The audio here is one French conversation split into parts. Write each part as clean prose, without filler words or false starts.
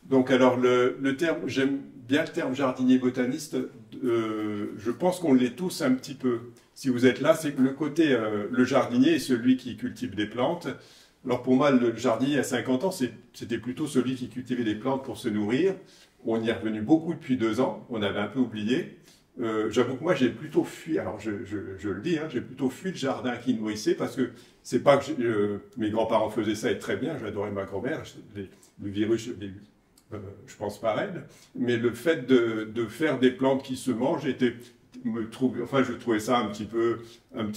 Donc alors le terme, j'aime bien le terme jardinier botaniste, je pense qu'on l'est tous un petit peu. Si vous êtes là, c'est que le côté, le jardinier est celui qui cultive des plantes. Alors pour moi, le jardinier à 50 ans, c'était plutôt celui qui cultivait des plantes pour se nourrir. On y est revenu beaucoup depuis 2 ans, on avait un peu oublié. J'avoue que moi j'ai plutôt fui, alors je le dis, hein, j'ai plutôt fui le jardin qui nourrissait parce que c'est pas que mes grands-parents faisaient ça et très bien, j'adorais ma grand-mère, le virus, je pense pas à elle, mais le fait de faire des plantes qui se mangent enfin je trouvais ça un petit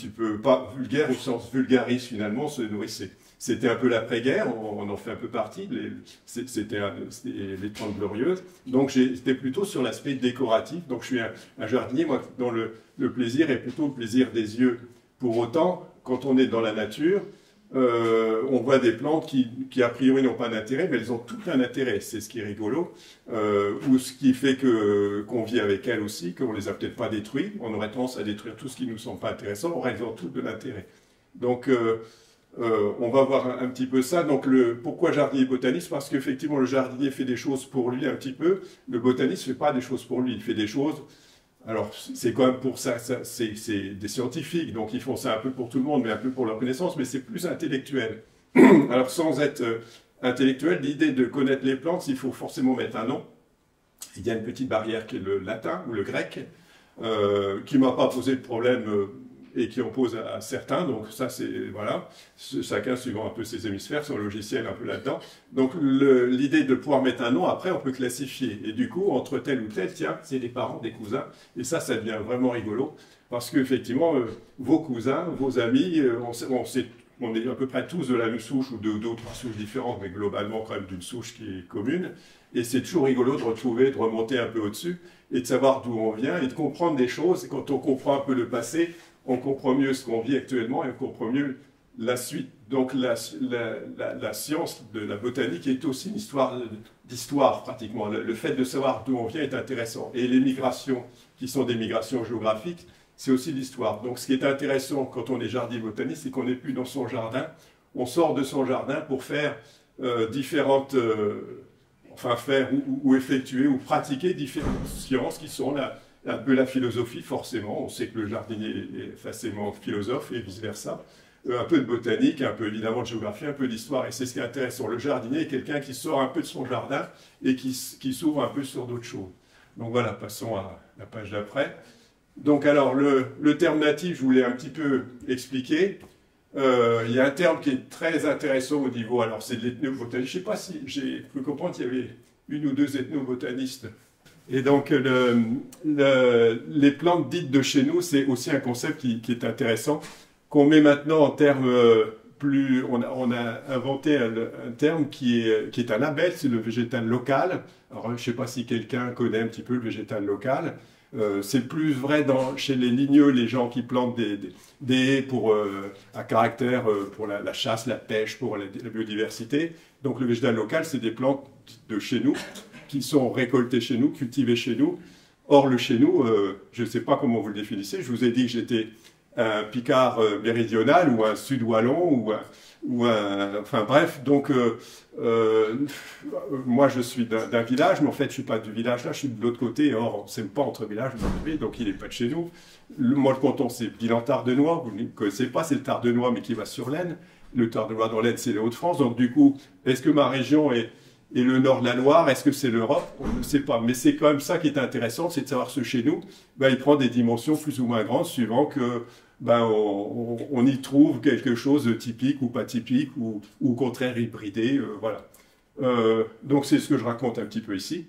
peu pas vulgaire au sens vulgariste finalement, se nourrisser. C'était un peu l'après-guerre, on en fait un peu partie, c'était les 30 Glorieuses. Donc j'étais plutôt sur l'aspect décoratif. Donc je suis un jardinier, moi, dont le plaisir est plutôt le plaisir des yeux. Pour autant, quand on est dans la nature, on voit des plantes qui a priori n'ont pas d'intérêt, mais elles ont tout un intérêt. C'est ce qui est rigolo, ou ce qui fait qu'on vit avec elles aussi, qu'on les a peut-être pas détruites. On aurait tendance à détruire tout ce qui nous semble pas intéressant, or elles ont toutes de l'intérêt. Donc on va voir un petit peu ça. Donc, pourquoi jardinier botaniste? Parce qu'effectivement, le jardinier fait des choses pour lui un petit peu. Le botaniste ne fait pas des choses pour lui. Il fait des choses. Alors, c'est quand même pour ça, c'est des scientifiques, donc ils font ça un peu pour tout le monde, mais un peu pour leur connaissance, mais c'est plus intellectuel. Alors, sans être intellectuel, l'idée de connaître les plantes, il faut forcément mettre un nom. Il y a une petite barrière qui est le latin ou le grec, qui ne m'a pas posé de problème et qui en pose à certains, donc ça c'est, voilà, chacun suivant un peu ses hémisphères, son logiciel un peu là-dedans. Donc l'idée de pouvoir mettre un nom, après on peut classifier, et du coup, entre tel ou tel, tiens, c'est des parents, des cousins, et ça devient vraiment rigolo, parce qu'effectivement, vos cousins, vos amis, on est à peu près tous de la même souche, ou d'autres souches différentes, mais globalement quand même d'une souche qui est commune, et c'est toujours rigolo de retrouver, de remonter un peu au-dessus, et de savoir d'où on vient, et de comprendre des choses, et quand on comprend un peu le passé, on comprend mieux ce qu'on vit actuellement et on comprend mieux la suite. Donc la science de la botanique est aussi une histoire d'histoire pratiquement. Le fait de savoir d'où on vient est intéressant. Et les migrations, qui sont des migrations géographiques, c'est aussi l'histoire. Donc ce qui est intéressant quand on est jardinier botaniste, c'est qu'on n'est plus dans son jardin. On sort de son jardin pour faire différentes... enfin faire ou effectuer ou pratiquer différentes sciences qui sont là. Un peu la philosophie, forcément. On sait que le jardinier est facilement philosophe et vice-versa. Un peu de botanique, un peu évidemment de géographie, un peu d'histoire. Et c'est ce qui est intéressant. Le jardinier est quelqu'un qui sort un peu de son jardin et qui s'ouvre un peu sur d'autres choses. Donc voilà, passons à la page d'après. Donc alors, le terme natif, je voulais un petit peu expliquer. Il y a un terme qui est très intéressant au niveau, alors c'est de l'ethnobotanisme. Je ne sais pas si j'ai cru comprendre qu'il y avait une ou deux ethnobotanistes. Et donc, les plantes dites de chez nous, c'est aussi un concept qui est intéressant, qu'on met maintenant en termes plus... On a inventé un terme qui est un label, c'est le végétal local. Alors, je ne sais pas si quelqu'un connaît un petit peu le végétal local. C'est plus vrai chez les ligneux, les gens qui plantent des haies à caractère pour la chasse, la pêche, pour la biodiversité. Donc, le végétal local, c'est des plantes de chez nous, qui sont récoltés chez nous, cultivés chez nous. Or, le chez nous, je ne sais pas comment vous le définissez, je vous ai dit que j'étais un Picard méridional ou un Sud-Wallon enfin bref, donc moi je suis d'un village, mais en fait je ne suis pas du village là, je suis de l'autre côté, or on ne s'aime pas entre villages, donc il n'est pas de chez nous. Moi le canton c'est Bilan-Tardenois, vous ne connaissez pas, c'est le Tardenois mais qui va sur l'Aisne. Le Tardenois dans l'Aisne c'est les Hauts-de-France, donc du coup, est-ce que ma région est le nord de la Loire, est-ce que c'est l'Europe? On ne sait pas. Mais c'est quand même ça qui est intéressant, c'est de savoir ce chez nous, il prend des dimensions plus ou moins grandes suivant que on y trouve quelque chose de typique ou pas typique, ou au contraire hybridé, voilà. Donc c'est ce que je raconte un petit peu ici.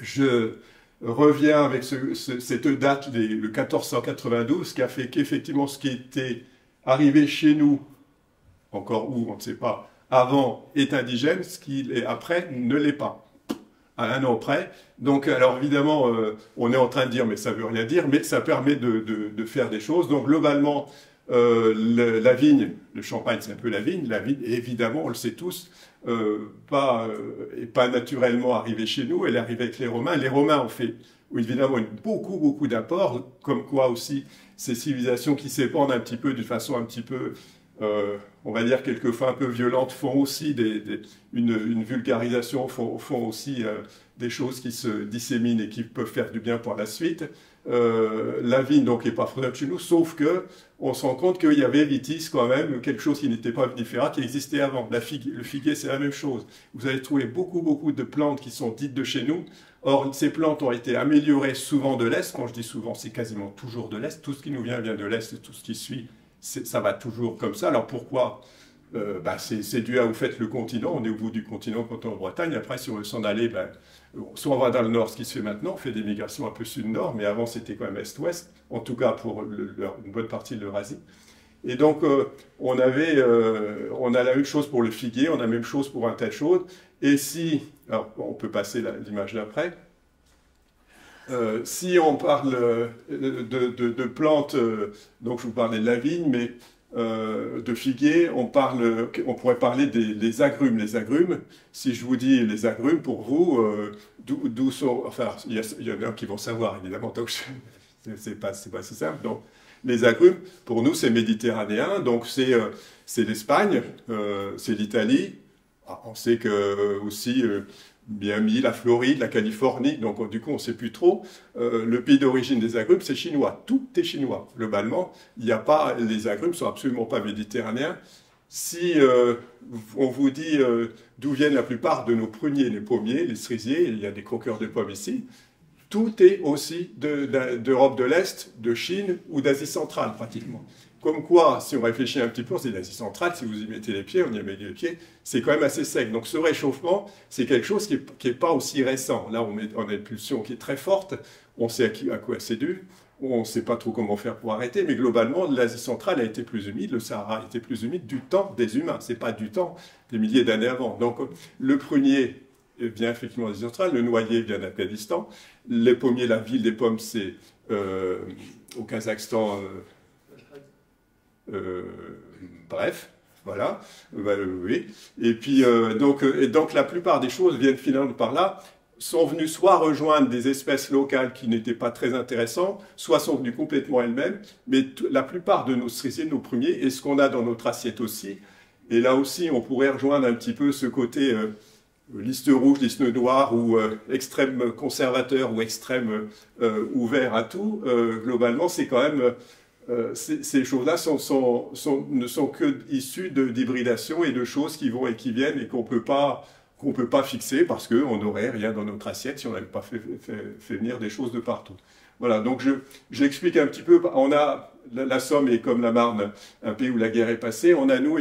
Je reviens avec cette date, le 1492, qui a fait qu'effectivement ce qui était arrivé chez nous, encore où, on ne sait pas, avant est indigène, ce qui est après ne l'est pas, à un an près. Donc, alors évidemment, on est en train de dire, mais ça ne veut rien dire, mais ça permet de faire des choses. Donc, globalement, la vigne, le champagne, c'est un peu la vigne, évidemment, on le sait tous, pas naturellement arrivée chez nous, elle est arrivée avec les Romains. Les Romains ont fait, évidemment, beaucoup d'apports, comme quoi aussi, ces civilisations qui s'épandent un petit peu, d'une façon un petit peu on va dire quelquefois un peu violentes, font aussi une vulgarisation, font aussi des choses qui se disséminent et qui peuvent faire du bien pour la suite. La vigne donc n'est pas fondable chez nous, sauf que on se rend compte qu'il y avait vitis quand même, quelque chose qui n'était pas vinifera, qui existait avant. Le figuier, c'est la même chose. Vous allez trouver beaucoup de plantes qui sont dites de chez nous. Or, ces plantes ont été améliorées souvent de l'Est. Quand je dis souvent, c'est quasiment toujours de l'Est. Tout ce qui nous vient de l'Est et tout ce qui suit, ça va toujours comme ça. Alors pourquoi? C'est dû à, au fait, le continent. On est au bout du continent quand on est en Bretagne. Après, si on veut s'en aller, soit on va dans le nord, ce qui se fait maintenant, on fait des migrations un peu sud-nord, mais avant c'était quand même est-ouest, en tout cas pour une bonne partie de l'Eurasie. Et donc, on a la même chose pour le figuier, on a la même chose pour un tas de choses. Et si, alors on peut passer l'image d'après, si on parle de plantes, donc je vous parlais de la vigne, mais de figuier, on pourrait parler des agrumes. Les agrumes, si je vous dis les agrumes, pour vous, d'où sont... Enfin, il y en a qui vont savoir, évidemment, donc c'est pas si simple. Donc, les agrumes, pour nous, c'est méditerranéen, donc c'est l'Espagne, c'est l'Italie. On sait que aussi... Miami, la Floride, la Californie, donc du coup on ne sait plus trop. Le pays d'origine des agrumes, c'est chinois. Tout est chinois. Globalement, les agrumes ne sont absolument pas méditerranéens. Si on vous dit d'où viennent la plupart de nos pruniers, les pommiers, les cerisiers, il y a des croqueurs de pommes ici, tout est aussi d'Europe de l'Est, de Chine ou d'Asie centrale pratiquement. Comme quoi, si on réfléchit un petit peu, c'est l'Asie centrale, si vous y mettez les pieds, on y met les pieds, c'est quand même assez sec. Donc ce réchauffement, c'est quelque chose qui n'est pas aussi récent. Là, on a une pulsion qui est très forte, on sait à quoi c'est dû, on ne sait pas trop comment faire pour arrêter, mais globalement, l'Asie centrale a été plus humide, le Sahara a été plus humide du temps des humains, ce n'est pas du temps des milliers d'années avant. Donc le prunier vient effectivement d'Asie centrale, le noyer vient d'Afghanistan, les pommiers, la ville des pommes, c'est au Kazakhstan... bref, voilà, oui. Et puis, donc la plupart des choses viennent finalement par là, sont venues soit rejoindre des espèces locales qui n'étaient pas très intéressantes, soit sont venues complètement elles-mêmes, mais la plupart de nos cerisiers, nos premiers, et ce qu'on a dans notre assiette aussi, et là aussi on pourrait rejoindre un petit peu ce côté liste rouge, liste noire, ou extrême conservateur, ou extrême ouvert à tout, globalement c'est quand même... ces choses-là ne sont que issues d'hybridation et de choses qui vont et qui viennent et qu'on peut pas fixer parce qu'on n'aurait rien dans notre assiette si on n'avait pas fait venir des choses de partout. Voilà, donc j'explique un petit peu. La Somme est comme la Marne, un pays où la guerre est passée. On a, nous,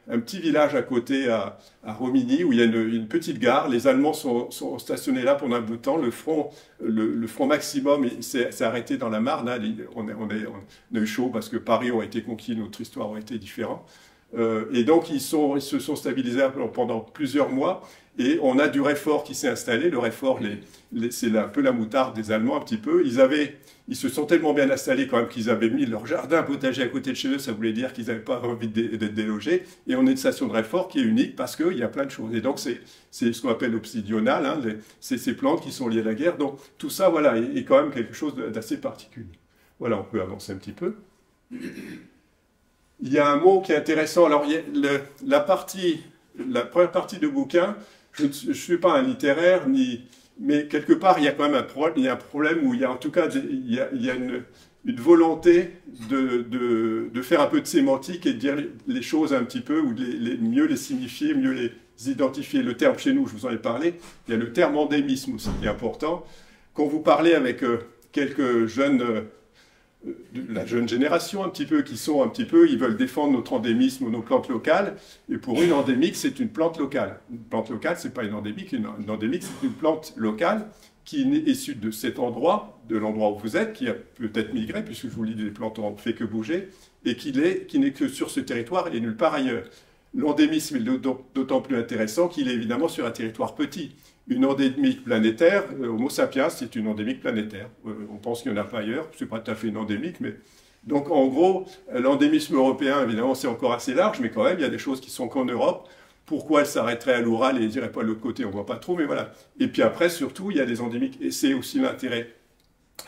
un petit village à côté, à Romigny, où il y a une petite gare. Les Allemands sont stationnés là pendant un bout de temps. Le front maximum s'est arrêté dans la Marne. Hein. On a eu chaud parce que Paris aurait été conquis, notre histoire aurait été différente. Et donc, ils se sont stabilisés pendant plusieurs mois. Et on a du réfort qui s'est installé. Le réfort, c'est un peu la moutarde des Allemands, un petit peu. Ils se sont tellement bien installés quand même qu'ils avaient mis leur jardin potager à côté de chez eux. Ça voulait dire qu'ils n'avaient pas envie d'être délogés. Et on a une station de réfort qui est unique parce qu'il y a plein de choses. Et donc, c'est ce qu'on appelle l'obsidional. Hein, c'est ces plantes qui sont liées à la guerre. Donc, tout ça, voilà, est quand même quelque chose d'assez particulier. Voilà, on peut avancer un petit peu. Il y a un mot qui est intéressant. Alors, la première partie du bouquin, je ne suis pas un littéraire, mais quelque part, il y a quand même un problème où il y a en tout cas il y a une volonté de faire un peu de sémantique et de dire les choses un petit peu, ou mieux les signifier, mieux les identifier. Le terme chez nous, je vous en ai parlé, il y a le terme endémisme aussi qui est important. Quand vous parlez avec quelques jeunes... de la jeune génération un petit peu, ils veulent défendre notre endémisme ou nos plantes locales, et pour une endémique, c'est une plante locale. Une plante locale, c'est pas une endémique, une endémique, c'est une plante locale qui est issue de cet endroit, de l'endroit où vous êtes, qui a peut-être migré, puisque je vous dis, les plantes n'ont fait que bouger, et qui n'est que sur ce territoire et nulle part ailleurs. L'endémisme est d'autant plus intéressant qu'il est évidemment sur un territoire petit. Une endémique planétaire, Homo sapiens, c'est une endémique planétaire. On pense qu'il n'y en a pas ailleurs, ce n'est pas tout à fait une endémique, mais... Donc en gros, l'endémisme européen, évidemment, c'est encore assez large, mais quand même, il y a des choses qui sont qu'en Europe. Pourquoi elles s'arrêteraient à l'Oural et n'iraient pas de l'autre côté, on ne voit pas trop, mais voilà. Et puis après, surtout, il y a des endémiques, et c'est aussi l'intérêt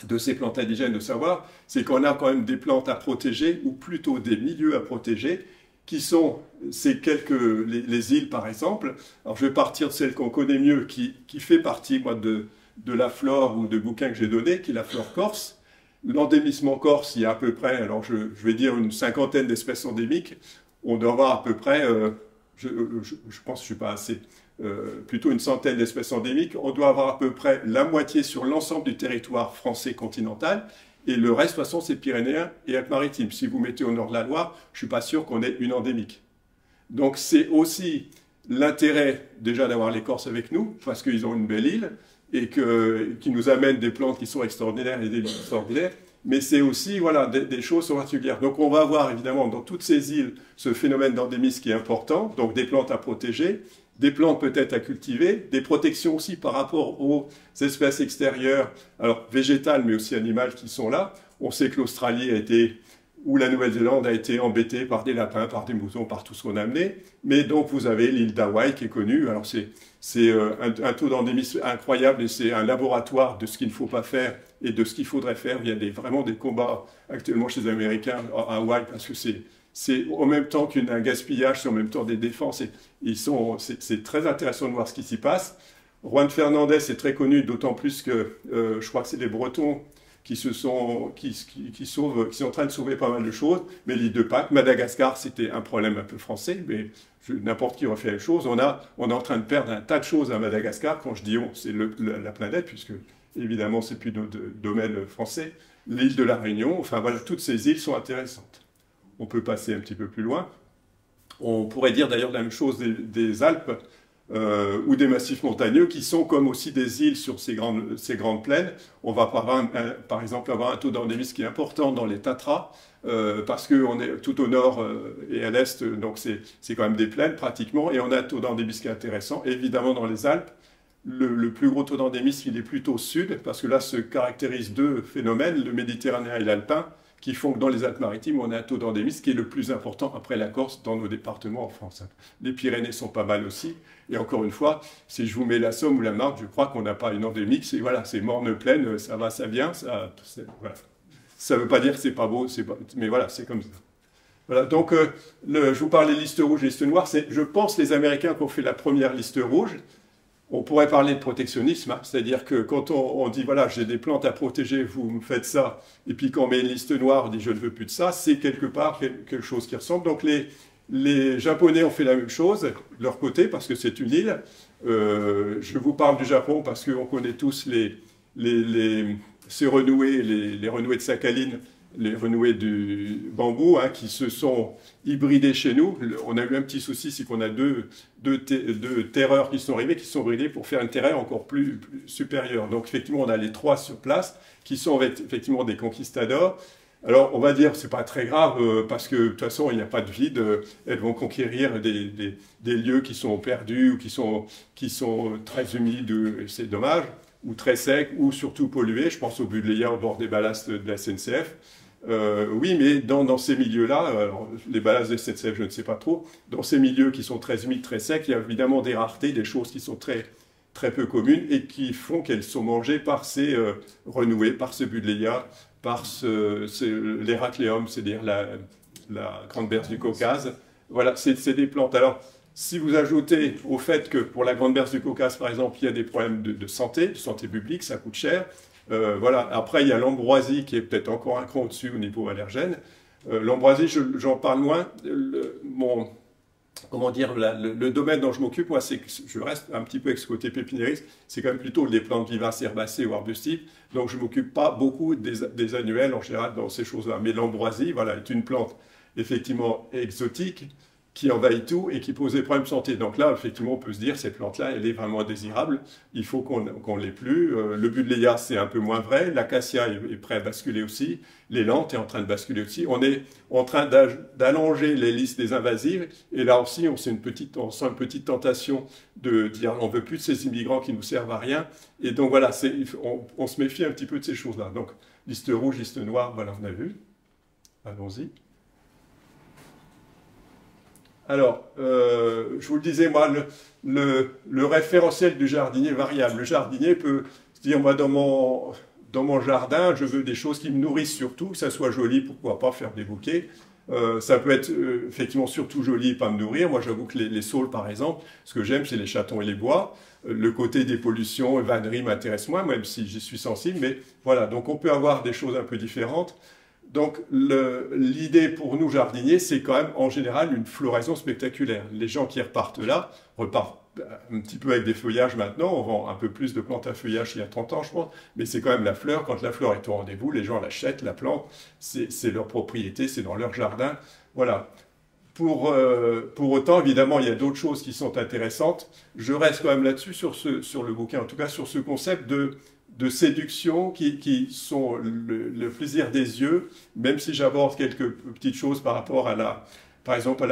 de ces plantes indigènes de savoir, c'est qu'on a quand même des plantes à protéger, ou plutôt des milieux à protéger, qui sont les îles par exemple. Alors je vais partir de celle qu'on connaît mieux, qui fait partie moi, de la flore ou de bouquins que j'ai donné, qui est la flore corse. L'endémisme en Corse, il y a à peu près, alors je vais dire une cinquantaine d'espèces endémiques. On doit avoir à peu près, je pense que je ne suis pas assez, plutôt une centaine d'espèces endémiques. On doit avoir à peu près la moitié sur l'ensemble du territoire français continental. Et le reste, de toute façon, c'est Pyrénéens et Alpes-Maritimes. Si vous mettez au nord de la Loire, je ne suis pas sûr qu'on ait une endémique. Donc c'est aussi l'intérêt déjà d'avoir les Corses avec nous, parce qu'ils ont une belle île, et qui nous amènent des plantes qui sont extraordinaires et des livres extraordinaires, mais c'est aussi voilà, des choses particulières. Donc on va avoir évidemment dans toutes ces îles ce phénomène d'endémisme qui est important, donc des plantes à protéger, des plantes peut-être à cultiver, des protections aussi par rapport aux espèces extérieures, alors végétales mais aussi animales qui sont là. On sait que l'Australie a été, ou la Nouvelle-Zélande a été embêtée par des lapins, par des moutons, par tout ce qu'on a amené. Mais donc vous avez l'île d'Hawaï qui est connue. Alors c'est un taux d'endémisme incroyable et c'est un laboratoire de ce qu'il ne faut pas faire et de ce qu'il faudrait faire. Il y a vraiment des combats actuellement chez les Américains à Hawaï parce que c'est en même temps qu'un gaspillage, c'est en même temps des défenses. C'est très intéressant de voir ce qui s'y passe. Juan Fernandez est très connu, d'autant plus que je crois que c'est les Bretons qui sont en train de sauver pas mal de choses. Mais l'île de Pâques, Madagascar, c'était un problème un peu français, mais n'importe qui refait la même chose. On est en train de perdre un tas de choses à Madagascar. Quand je dis on, c'est la planète, puisque évidemment, c'est plus notre domaine français. L'île de la Réunion, enfin voilà, toutes ces îles sont intéressantes. On peut passer un petit peu plus loin. On pourrait dire d'ailleurs la même chose des Alpes ou des massifs montagneux qui sont comme aussi des îles sur ces grandes plaines. On va par exemple avoir un taux d'endémisme qui est important dans les Tatras parce qu'on est tout au nord et à l'est, donc c'est quand même des plaines pratiquement, et on a un taux d'endémisme qui est intéressant. Et évidemment dans les Alpes, le plus gros taux d'endémisme il est plutôt au sud parce que là se caractérisent deux phénomènes, le méditerranéen et l'alpin, qui font que dans les Alpes-Maritimes, on a un taux d'endémisme qui est le plus important après la Corse dans nos départements en France. Les Pyrénées sont pas mal aussi. Et encore une fois, si je vous mets la Somme ou la Marne, je crois qu'on n'a pas une endémique. C'est morne pleine, ça va, ça vient. Voilà. Ça ne veut pas dire que c'est pas beau, mais voilà, c'est comme ça. Voilà, donc je vous parlais de liste rouge et liste noire. Je pense les Américains qui ont fait la première liste rouge. On pourrait parler de protectionnisme, hein, c'est-à-dire que quand on dit, voilà, j'ai des plantes à protéger, vous me faites ça, et puis quand on met une liste noire, on dit, je ne veux plus de ça, c'est quelque part quelque chose qui ressemble. Donc les Japonais ont fait la même chose, de leur côté, parce que c'est une île. Je vous parle du Japon parce qu'on connaît tous ces renouées, les renouées de Sakhalin, les renouées du bambou, hein, qui se sont hybridés chez nous. On a eu un petit souci, c'est qu'on a deux terreurs qui sont arrivées, qui sont hybridées pour faire un terrain encore plus supérieur. Donc effectivement, on a les trois sur place, qui sont effectivement des conquistadors. Alors on va dire, c'est pas très grave, parce que de toute façon, il n'y a pas de vide. Elles vont conquérir des lieux qui sont perdus, ou qui sont très humides, c'est dommage, ou très secs, ou surtout pollués. Je pense au Budléa, au bord des ballasts de la SNCF. Oui, mais dans ces milieux-là, les ballasts de SNCF, je ne sais pas trop, dans ces milieux qui sont très humides, très secs, il y a évidemment des raretés, des choses qui sont très, très peu communes et qui font qu'elles sont mangées par ces renouées, par ce Budléa, par l'Héracléum, c'est-à-dire la grande berce du Caucase. Voilà, c'est des plantes. Alors, si vous ajoutez au fait que pour la grande berce du Caucase, par exemple, il y a des problèmes de santé publique, ça coûte cher. Voilà. Après, il y a l'ambroisie qui est peut-être encore un cran au-dessus au niveau allergène. L'ambroisie, j'en parle moins. Comment dire, le domaine dont je m'occupe, moi, c'est que je reste un petit peu avec ce côté pépiniériste. C'est quand même plutôt des plantes vivaces, herbacées ou arbustives. Donc, je ne m'occupe pas beaucoup des annuels en général dans ces choses-là. Mais l'ambroisie, voilà, est une plante effectivement exotique, qui envahit tout et qui pose des problèmes de santé. Donc là, effectivement, on peut se dire, cette plante-là, elle est vraiment indésirable, il faut qu'on ne l'ait plus. Le Budléa, c'est un peu moins vrai, l'acacia est prêt à basculer aussi, l'élante est en train de basculer aussi. On est en train d'allonger les listes des invasives, et là aussi, on sent une petite tentation de dire, on ne veut plus de ces immigrants qui ne nous servent à rien. Et donc voilà, on se méfie un petit peu de ces choses-là. Donc, liste rouge, liste noire, voilà, on a vu. Allons-y. Alors, je vous le disais, moi, le référentiel du jardinier est variable. Le jardinier peut se dire, moi, dans dans mon jardin, je veux des choses qui me nourrissent surtout, que ça soit joli, pourquoi pas faire des bouquets. Ça peut être effectivement surtout joli et pas me nourrir. Moi, j'avoue que les saules, par exemple, ce que j'aime, c'est les chatons et les bois. Le côté des pollutions et vanneries m'intéresse moins, même si j'y suis sensible. Mais voilà, donc on peut avoir des choses un peu différentes. Donc l'idée pour nous jardiniers, c'est quand même en général une floraison spectaculaire. Les gens qui repartent là repartent un petit peu avec des feuillages maintenant. On vend un peu plus de plantes à feuillage il y a 30 ans, je pense. Mais c'est quand même la fleur. Quand la fleur est au rendez-vous, les gens l'achètent, la plantent. C'est leur propriété, c'est dans leur jardin. Voilà. Pour autant, évidemment, il y a d'autres choses qui sont intéressantes. Je reste quand même là-dessus, sur le bouquin, en tout cas sur ce concept de séduction qui sont le plaisir des yeux, même si j'aborde quelques petites choses par rapport par exemple,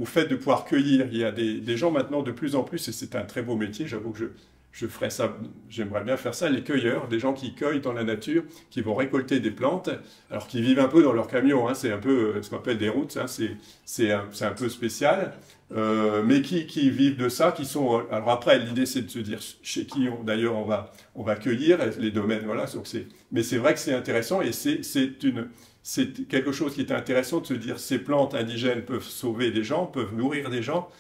au fait de pouvoir cueillir. Il y a des gens maintenant de plus en plus, et c'est un très beau métier, j'avoue que je ferais ça, j'aimerais bien faire ça, les cueilleurs, des gens qui cueillent dans la nature, qui vont récolter des plantes, alors qu'ils vivent un peu dans leur camion, hein, c'est un peu ce qu'on appelle des routes, hein, c'est un peu spécial, mais qui vivent de ça, qui sont... Alors après, l'idée c'est de se dire chez qui d'ailleurs on va cueillir, les domaines, voilà, donc mais c'est vrai que c'est intéressant, et c'est quelque chose qui est intéressant de se dire ces plantes indigènes peuvent sauver des gens, peuvent nourrir des gens.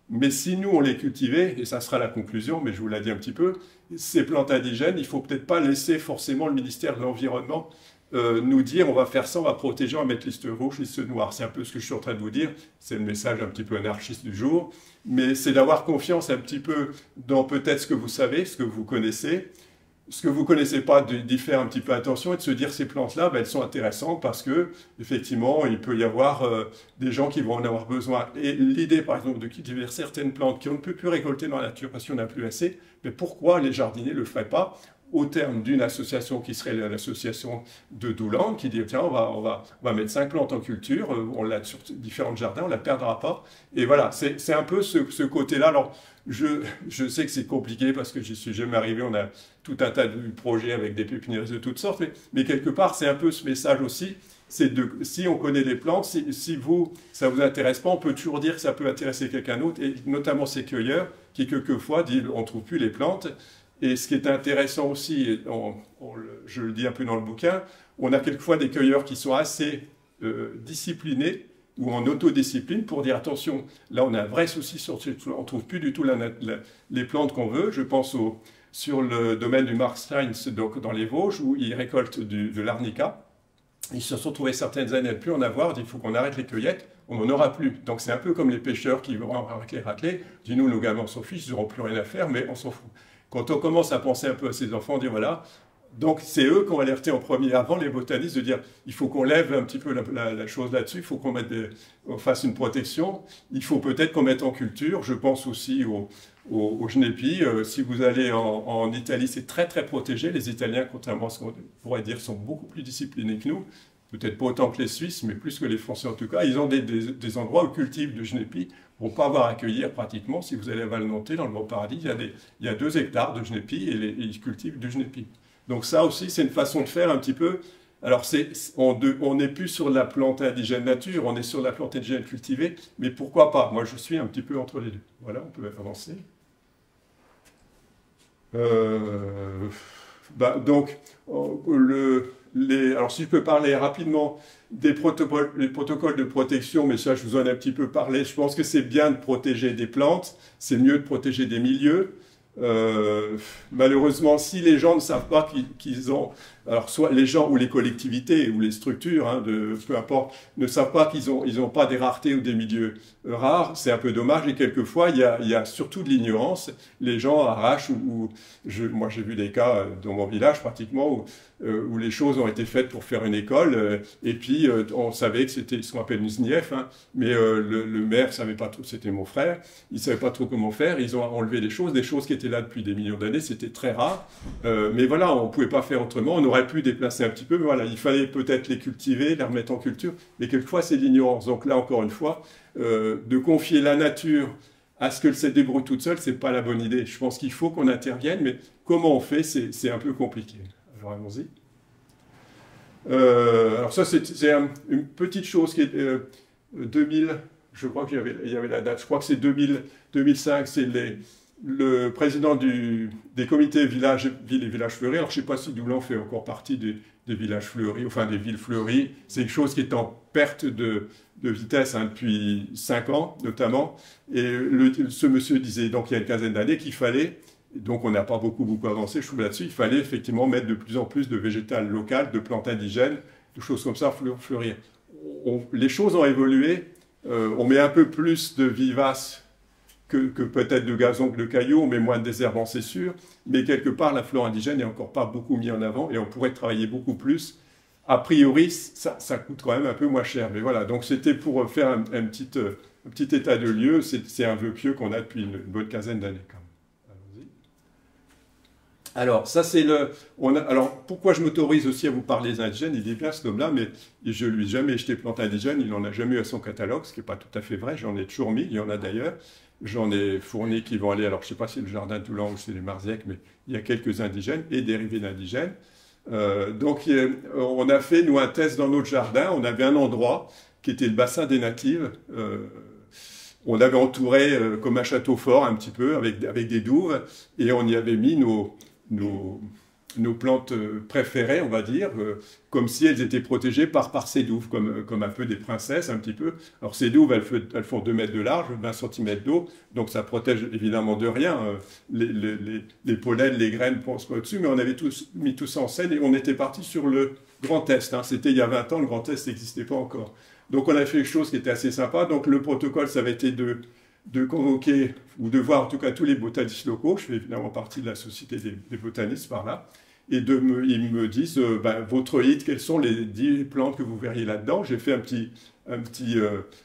Mais si nous, on les cultivait, et ça sera la conclusion, mais je vous l'ai dit un petit peu, ces plantes indigènes, il ne faut peut-être pas laisser forcément le ministère de l'Environnement nous dire on va faire ça, on va protéger, on va mettre liste rouge, liste noire. C'est un peu ce que je suis en train de vous dire, c'est le message un petit peu anarchiste du jour, mais c'est d'avoir confiance un petit peu dans peut-être ce que vous savez, ce que vous connaissez, ce que vous ne connaissez pas, d'y faire un petit peu attention et de se dire ces plantes-là, ben, elles sont intéressantes parce que effectivement, il peut y avoir des gens qui vont en avoir besoin. Et l'idée, par exemple, de cultiver certaines plantes qu'on ne peut plus récolter dans la nature parce qu'on n'a plus assez, mais pourquoi les jardiniers ne le feraient pas au terme d'une association qui serait l'association de Doulan, qui dit tiens, on va mettre 5 plantes en culture, on l'a sur différents jardins, on ne la perdra pas. Et voilà, c'est un peu ce côté-là. Alors, je sais que c'est compliqué parce que j'y suis jamais arrivé, on a tout un tas de projets avec des pépiniéristes de toutes sortes, mais quelque part, c'est un peu ce message aussi, c'est si on connaît les plantes, si ça vous intéresse pas, on peut toujours dire que ça peut intéresser quelqu'un d'autre, et notamment ces cueilleurs qui quelquefois disent on ne trouve plus les plantes. Et ce qui est intéressant aussi, et je le dis un peu dans le bouquin, on a quelquefois des cueilleurs qui sont assez disciplinés ou en autodiscipline pour dire attention, là on a un vrai souci, on ne trouve plus du tout les plantes qu'on veut. Je pense sur le domaine du Markstein, donc dans les Vosges, où ils récoltent de l'arnica. Ils se sont trouvés certaines années à ne plus en avoir, il faut qu'on arrête les cueillettes, on n'en aura plus. Donc c'est un peu comme les pêcheurs qui vont racler, disent nous, nos gamins s'en fichent, ils n'auront plus rien à faire, mais on s'en fout. Quand on commence à penser un peu à ses enfants, on dit voilà, donc c'est eux qui ont alerté en premier, avant les botanistes, de dire il faut qu'on lève un petit peu la chose là-dessus, il faut qu'on fasse une protection, il faut peut-être qu'on mette en culture, je pense aussi aux genépis. Si vous allez en Italie, c'est très très protégé, les Italiens, contrairement à ce qu'on pourrait dire, sont beaucoup plus disciplinés que nous, peut-être pas autant que les Suisses, mais plus que les Français en tout cas. Ils ont des endroits où ils cultivent du genépi pour ne pas avoir à cueillir pratiquement. Si vous allez à Valmonté, dans le Mont-Paradis, il y a 2 hectares de genépi et ils cultivent du genépi. Donc ça aussi, c'est une façon de faire un petit peu. Alors on n'est plus sur la plante indigène nature, on est sur la plante indigène cultivée, mais pourquoi pas? Moi, je suis un petit peu entre les deux. Voilà, on peut avancer. Donc, alors si je peux parler rapidement les protocoles de protection, mais ça je vous en ai un petit peu parlé, je pense que c'est bien de protéger des plantes, c'est mieux de protéger des milieux. Malheureusement, si les gens ne savent pas qu'ils ont, alors soit les gens ou les collectivités ou les structures, hein, peu importe, ne savent pas qu'ils ont pas des raretés ou des milieux rares, c'est un peu dommage. Et quelquefois, il y a surtout de l'ignorance. Les gens arrachent moi j'ai vu des cas dans mon village pratiquement où les choses ont été faites pour faire une école et puis on savait que c'était ce qu'on appelle une SNIEF, hein, mais le maire savait pas trop, c'était mon frère, il savait pas trop comment faire, ils ont enlevé des choses qui étaient là depuis des millions d'années, c'était très rare, mais voilà, on pouvait pas faire autrement, on aurait pu déplacer un petit peu, mais voilà, il fallait peut-être les cultiver, les remettre en culture, mais quelquefois c'est l'ignorance. Donc là encore une fois, de confier la nature à ce qu'elle se débrouille toute seule, c'est pas la bonne idée. Je pense qu'il faut qu'on intervienne, mais comment on fait, c'est un peu compliqué. Alors allons-y. Alors ça, c'est une petite chose qui est 2000, je crois qu'il y avait la date, je crois que c'est 2005, c'est le président des comités villes et villages fleuris, alors je ne sais pas si Doulan fait encore partie des villages fleuris, enfin des villes fleuries, c'est quelque chose qui est en perte de vitesse hein, depuis 5 ans notamment, et ce monsieur disait donc il y a une quinzaine d'années qu'il fallait, donc on n'a pas beaucoup avancé je trouve là-dessus, il fallait effectivement mettre de plus en plus de végétal local, de plantes indigènes, de choses comme ça fleurir. Les choses ont évolué, on met un peu plus de vivaces que peut-être de gazon que de cailloux, on met moins de désherbants, c'est sûr, mais quelque part, la flore indigène n'est encore pas beaucoup mise en avant et on pourrait travailler beaucoup plus. A priori, ça coûte quand même un peu moins cher. Mais voilà, donc c'était pour faire un petit état de lieu. C'est un vœu pieux qu'on a depuis une bonne quinzaine d'années. Alors, ça c'est alors, pourquoi je m'autorise aussi à vous parler des indigènes? Il est bien ce homme-là, mais je ne lui ai jamais jeté plante indigène, il n'en a jamais eu à son catalogue, ce qui n'est pas tout à fait vrai, j'en ai toujours mis, il y en a d'ailleurs. J'en ai fourni qui vont aller, alors je ne sais pas si c'est le jardin de Toulon ou c'est les Marzièques, mais il y a quelques indigènes et dérivés d'indigènes. Donc on a fait, nous, un test dans notre jardin, on avait un endroit qui était le bassin des natives, on avait entouré comme un château fort un petit peu avec des douves et on y avait mis nos plantes préférées, on va dire, comme si elles étaient protégées par ces douves, comme un peu des princesses, un petit peu. Alors ces douves, elles font 2 mètres de large, 20 cm d'eau, donc ça protège évidemment de rien. Les pollens, les graines pensent pas au-dessus, mais on avait mis tout ça en scène et on était parti sur le Grand Est. Hein. C'était il y a 20 ans, le Grand Est n'existait pas encore. Donc on a fait quelque chose qui était assez sympa. Donc le protocole, ça avait été de convoquer, ou de voir en tout cas tous les botanistes locaux, je fais évidemment partie de la société des botanistes par là, et ils me disent, votre hit, quelles sont les 10 plantes que vous verriez là-dedans? J'ai fait un petit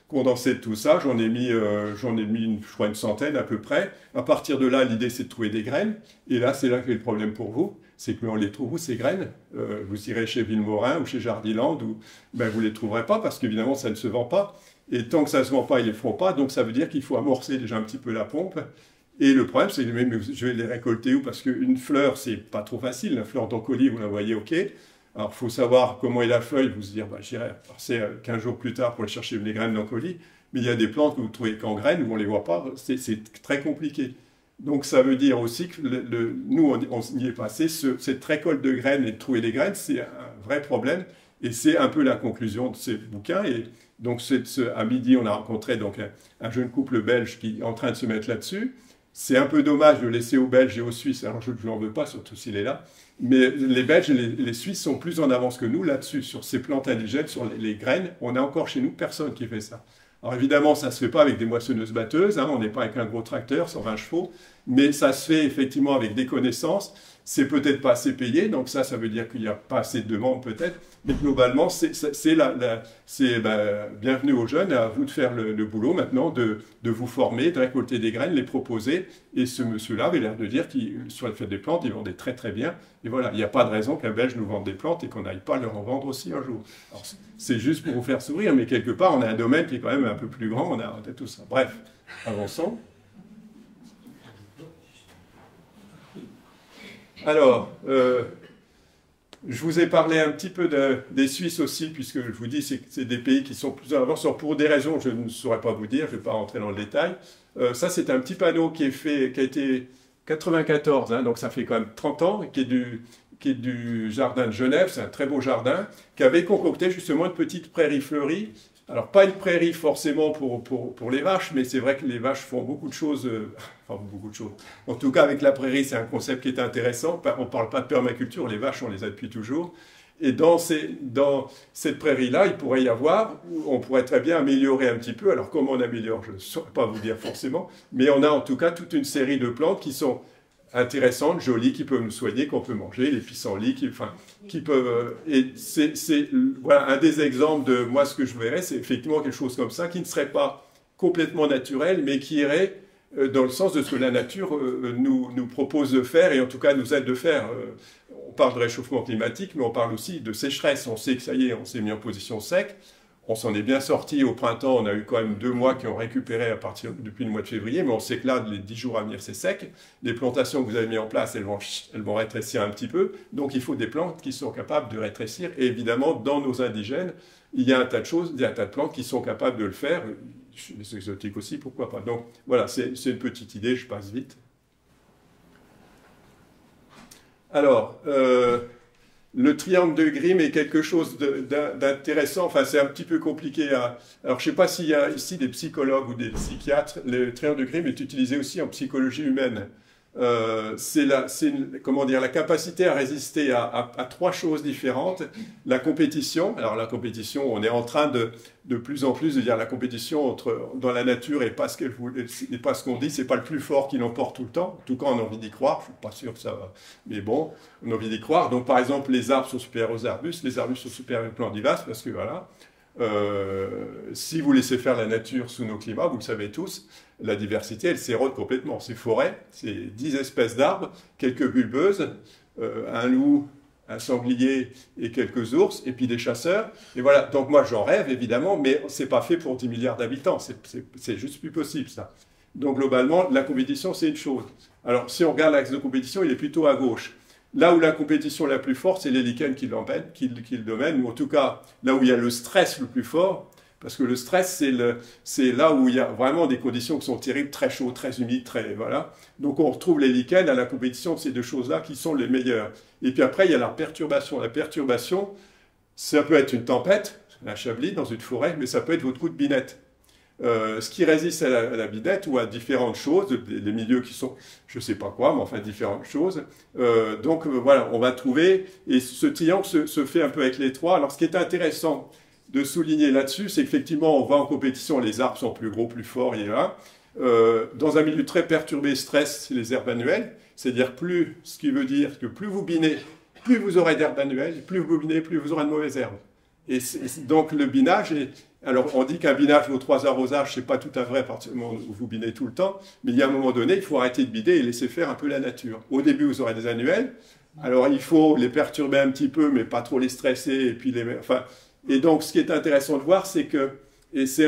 condensé de tout ça, j'en ai mis je crois une centaine à peu près. À partir de là, l'idée c'est de trouver des graines, et là c'est là que le problème pour vous, c'est que on les trouve où ces graines? Vous irez chez Villemorin ou chez Jardiland, vous ne les trouverez pas, parce qu'évidemment ça ne se vend pas. Et tant que ça ne se vend pas, ils ne les feront pas. Donc ça veut dire qu'il faut amorcer déjà un petit peu la pompe. Et le problème, c'est que je vais les récolter où? Parce qu'une fleur, c'est pas trop facile. La fleur d'Ancolie, vous la voyez, ok. Alors il faut savoir comment est la feuille. Vous se dire, j'irai passer 15 jours plus tard pour aller chercher les graines d'Ancolie. Mais il y a des plantes que vous trouvez qu'en graines, où on ne les voit pas. C'est très compliqué. Donc ça veut dire aussi que nous, on y est passé. Cette récolte de graines et de trouver des graines, c'est un vrai problème. Et c'est un peu la conclusion de ces bouquins. Et donc, à midi, on a rencontré donc, un jeune couple belge qui est en train de se mettre là-dessus. C'est un peu dommage de laisser aux Belges et aux Suisses, alors je ne lui en veux pas, surtout s'il est là, mais les Belges et les Suisses sont plus en avance que nous là-dessus, sur ces plantes indigènes, sur les graines. On a encore chez nous personne qui fait ça. Alors évidemment, ça ne se fait pas avec des moissonneuses-batteuses, hein, on n'est pas avec un gros tracteur, 120 chevaux, mais ça se fait effectivement avec des connaissances. C'est peut-être pas assez payé, donc ça veut dire qu'il n'y a pas assez de demande peut-être, mais globalement, bienvenue aux jeunes, à vous de faire le boulot maintenant, de vous former, de récolter des graines, les proposer, et ce monsieur-là avait l'air de dire qu'il sur le fait des plantes, il vendait très très bien, et voilà, il n'y a pas de raison qu'un Belge nous vende des plantes et qu'on n'aille pas leur en vendre aussi un jour. Alors, c'est juste pour vous faire sourire, mais quelque part, on a un domaine qui est quand même un peu plus grand, on a tout ça. Bref, avançons. Alors, je vous ai parlé un petit peu des Suisses aussi, puisque je vous dis que c'est des pays qui sont plus en avance. Pour des raisons que je ne saurais pas vous dire, je ne vais pas rentrer dans le détail. Ça, c'est un petit panneau qui a été 94, hein, donc ça fait quand même 30 ans, qui est du jardin de Genève, c'est un très beau jardin, qui avait concocté justement une petite prairie fleurie. Alors, pas une prairie forcément pour les vaches, mais c'est vrai que les vaches font beaucoup de choses, enfin beaucoup de choses. En tout cas, avec la prairie, c'est un concept qui est intéressant. On ne parle pas de permaculture, les vaches, on les a depuis toujours. Et dans cette prairie-là, il pourrait y avoir, on pourrait très bien améliorer un petit peu. Alors, comment on améliore, je ne saurais pas vous dire forcément, mais on a en tout cas toute une série de plantes qui sont intéressantes, jolies, qui peuvent nous soigner, qu'on peut manger, les pissenlits, qui peuvent... et c'est voilà, un des exemples de moi, ce que je verrais, c'est effectivement quelque chose comme ça, qui ne serait pas complètement naturel, mais qui irait dans le sens de ce que la nature nous propose de faire, et en tout cas nous aide de faire. On parle de réchauffement climatique, mais on parle aussi de sécheresse. On sait que ça y est, on s'est mis en position sec. On s'en est bien sorti au printemps, on a eu quand même 2 mois qui ont récupéré depuis le mois de février, mais on sait que là, les 10 jours à venir, c'est sec. Les plantations que vous avez mises en place, elles vont rétrécir un petit peu. Donc il faut des plantes qui sont capables de rétrécir. Et évidemment, dans nos indigènes, il y a un tas de choses, il y a un tas de plantes qui sont capables de le faire. Les exotiques aussi, pourquoi pas. Donc voilà, c'est une petite idée, je passe vite. Alors, le triangle de Grimm est quelque chose d'intéressant, enfin c'est un petit peu compliqué à... Alors je ne sais pas s'il y a ici des psychologues ou des psychiatres, le triangle de Grimm est utilisé aussi en psychologie humaine. C'est comment dire, la capacité à résister à trois choses différentes. La compétition, alors la compétition, on est en train de plus en plus de dire la compétition dans la nature et pas ce qu'on dit, c'est pas le plus fort qui l'emporte tout le temps. En tout cas, on a envie d'y croire, je suis pas sûr que ça va, mais bon, on a envie d'y croire. Donc par exemple, les arbres sont supérieurs aux arbustes, les arbustes sont supérieurs aux plantes vivaces, parce que voilà, si vous laissez faire la nature sous nos climats, vous le savez tous, la diversité, elle s'érode complètement. Ces forêts, c'est 10 espèces d'arbres, quelques bulbeuses, un loup, un sanglier et quelques ours, et puis des chasseurs. Et voilà, donc moi j'en rêve évidemment, mais c'est pas fait pour 10 milliards d'habitants, c'est juste plus possible ça. Donc globalement, la compétition, c'est une chose. Alors si on regarde l'axe de compétition, il est plutôt à gauche. Là où la compétition la plus forte, c'est les lichens qui le domaine, ou en tout cas là où il y a le stress le plus fort, parce que le stress, c'est là où il y a vraiment des conditions qui sont terribles, très chaud, très humide, très... Voilà. Donc on retrouve les lichens à la compétition de ces deux choses-là qui sont les meilleures. Et puis après, il y a la perturbation. La perturbation, ça peut être une tempête, un chablis dans une forêt, mais ça peut être votre coup de binette. Ce qui résiste à la binette ou à différentes choses, des milieux qui sont, je ne sais pas quoi, mais enfin différentes choses. Donc voilà, on va trouver, et ce triangle se fait un peu avec les trois. Alors ce qui est intéressant de souligner là-dessus, c'est qu'effectivement, on va en compétition, les arbres sont plus gros, plus forts, et là. Dans un milieu très perturbé, stress, c'est les herbes annuelles, c'est-à-dire ce qui veut dire que plus vous binez, plus vous aurez d'herbes annuelles, plus vous binez, plus vous aurez de mauvaises herbes. Et donc le binage alors on dit qu'un binage vaut 3 arrosages, c'est pas tout à vrai à partir du moment où vous binez tout le temps, mais il y a un moment donné, il faut arrêter de biner et laisser faire un peu la nature. Au début, vous aurez des annuelles, alors il faut les perturber un petit peu, mais pas trop les stresser, et puis et donc ce qui est intéressant de voir, c'est que, et c'est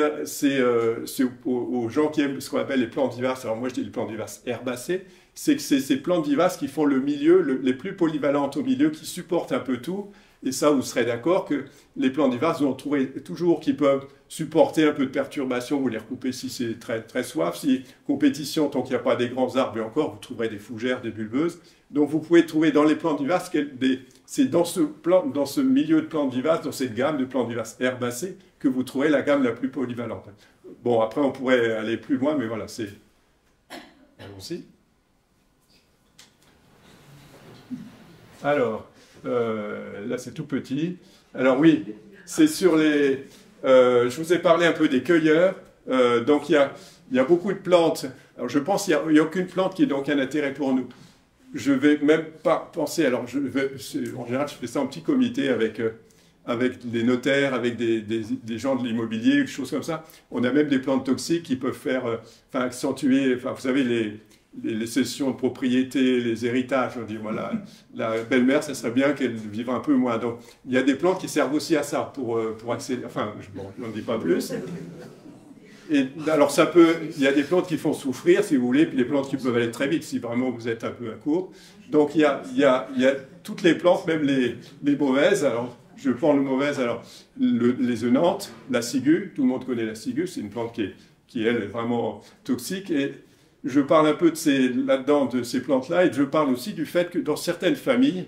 aux gens qui aiment ce qu'on appelle les plantes vivaces, alors moi je dis les plantes vivaces herbacées, c'est que c'est ces plantes vivaces qui font le milieu, les plus polyvalentes au milieu, qui supportent un peu tout. Et ça, vous serez d'accord que les plantes vivaces, vous en trouverez toujours qui peuvent supporter un peu de perturbation, vous les recoupez si c'est très, très soif. Si compétition, tant qu'il n'y a pas des grands arbres, et encore, vous trouverez des fougères, des bulbeuses. Donc vous pouvez trouver dans les plantes vivaces, c'est dans ce milieu de plantes vivaces, dans cette gamme de plantes vivaces herbacées, que vous trouverez la gamme la plus polyvalente. Bon, après, on pourrait aller plus loin, mais voilà, c'est... Allons-y. Alors... là, c'est tout petit. Alors oui, c'est sur les... je vous ai parlé un peu des cueilleurs. Donc il y a beaucoup de plantes. Alors je pense qu'il n'y a aucune plante qui ait donc un intérêt pour nous. Je ne vais même pas penser... Alors en général, je fais ça en petit comité avec des notaires, avec des gens de l'immobilier, des choses comme ça. On a même des plantes toxiques qui peuvent faire... accentuer... vous savez, les cessions de propriété, les héritages, on dit, voilà, la belle-mère, ça serait bien qu'elle vive un peu moins. Donc, il y a des plantes qui servent aussi à ça, pour accélérer, enfin, bon, je n'en dis pas plus. Et alors, il y a des plantes qui font souffrir, si vous voulez, puis des plantes qui peuvent aller très vite, si vraiment vous êtes un peu à court. Donc, il y a toutes les plantes, même les mauvaises. Alors, je prends le mauvais, alors, les œnanthes, la ciguë, tout le monde connaît la ciguë, c'est une plante qui elle, est vraiment toxique, et je parle un peu là-dedans de ces plantes-là, et je parle aussi du fait que dans certaines familles,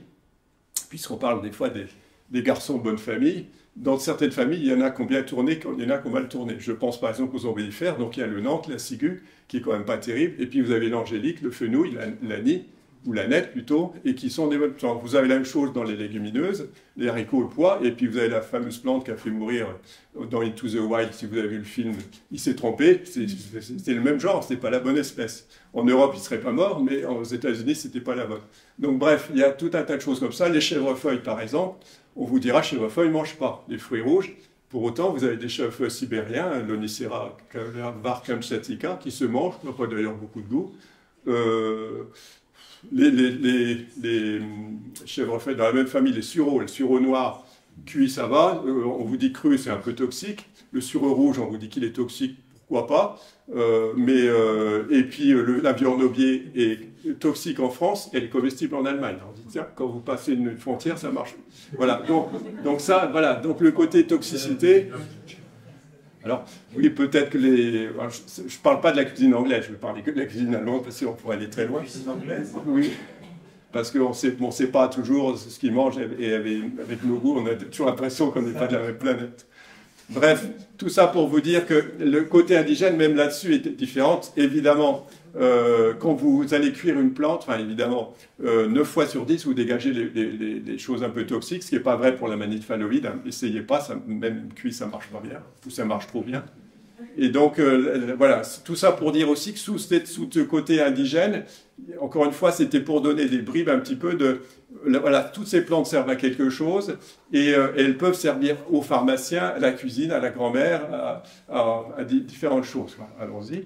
puisqu'on parle des fois des garçons de bonne famille, dans certaines familles, il y en a qui ont bien tourné, il y en a qui ont mal tourné. Je pense par exemple aux ombellifères, donc il y a le Nantes, la ciguë, qui est quand même pas terrible, et puis vous avez l'angélique, le fenouil, l'anie, ou la nette plutôt, et qui sont des bonnes plantes. Vous avez la même chose dans les légumineuses, les haricots, le pois, et puis vous avez la fameuse plante qui a fait mourir dans Into the Wild, si vous avez vu le film, il s'est trompé, c'est le même genre, c'est pas la bonne espèce. En Europe, il serait pas mort, mais aux États-Unis, c'était pas la bonne. Donc bref, il y a tout un tas de choses comme ça. Les chèvrefeuilles, par exemple, on vous dira, chèvrefeuilles ne mangent pas les fruits rouges. Pour autant, vous avez des chèvrefeuilles sibériens, l'Onicera varkamchatica, qui se mangent, qui n'ont pas d'ailleurs beaucoup de goût. Les chèvrefeuilles dans la même famille, les sureaux, le sureau noir, cuit ça va, on vous dit cru, c'est un peu toxique. Le sureau rouge, on vous dit qu'il est toxique, pourquoi pas. Et puis la viande au biais est toxique en France, elle est comestible en Allemagne. On dit tiens, quand vous passez une frontière, ça marche. Voilà, donc ça, voilà, donc le côté toxicité. Alors, oui, peut-être que je ne parle pas de la cuisine anglaise, je vais parler que de la cuisine allemande, parce qu'on pourrait aller très loin. La cuisine anglaise ? Oui. parce qu'on ne sait pas toujours ce qu'ils mangent, et avec nos goûts, on a toujours l'impression qu'on n'est pas de la même planète. Bref, tout ça pour vous dire que le côté indigène, même là-dessus, est différent. Évidemment, quand vous allez cuire une plante, enfin évidemment, 9 fois sur 10, vous dégagez les choses un peu toxiques, ce qui n'est pas vrai pour la manite phalloïde. Hein. Essayez pas, ça, même cuit, ça marche pas bien, ou ça marche trop bien. Et donc, voilà, tout ça pour dire aussi que sous ce côté indigène, encore une fois, c'était pour donner des bribes un petit peu de... Voilà, toutes ces plantes servent à quelque chose et elles peuvent servir aux pharmaciens, à la cuisine, à la grand-mère, à différentes choses. Voilà, allons-y.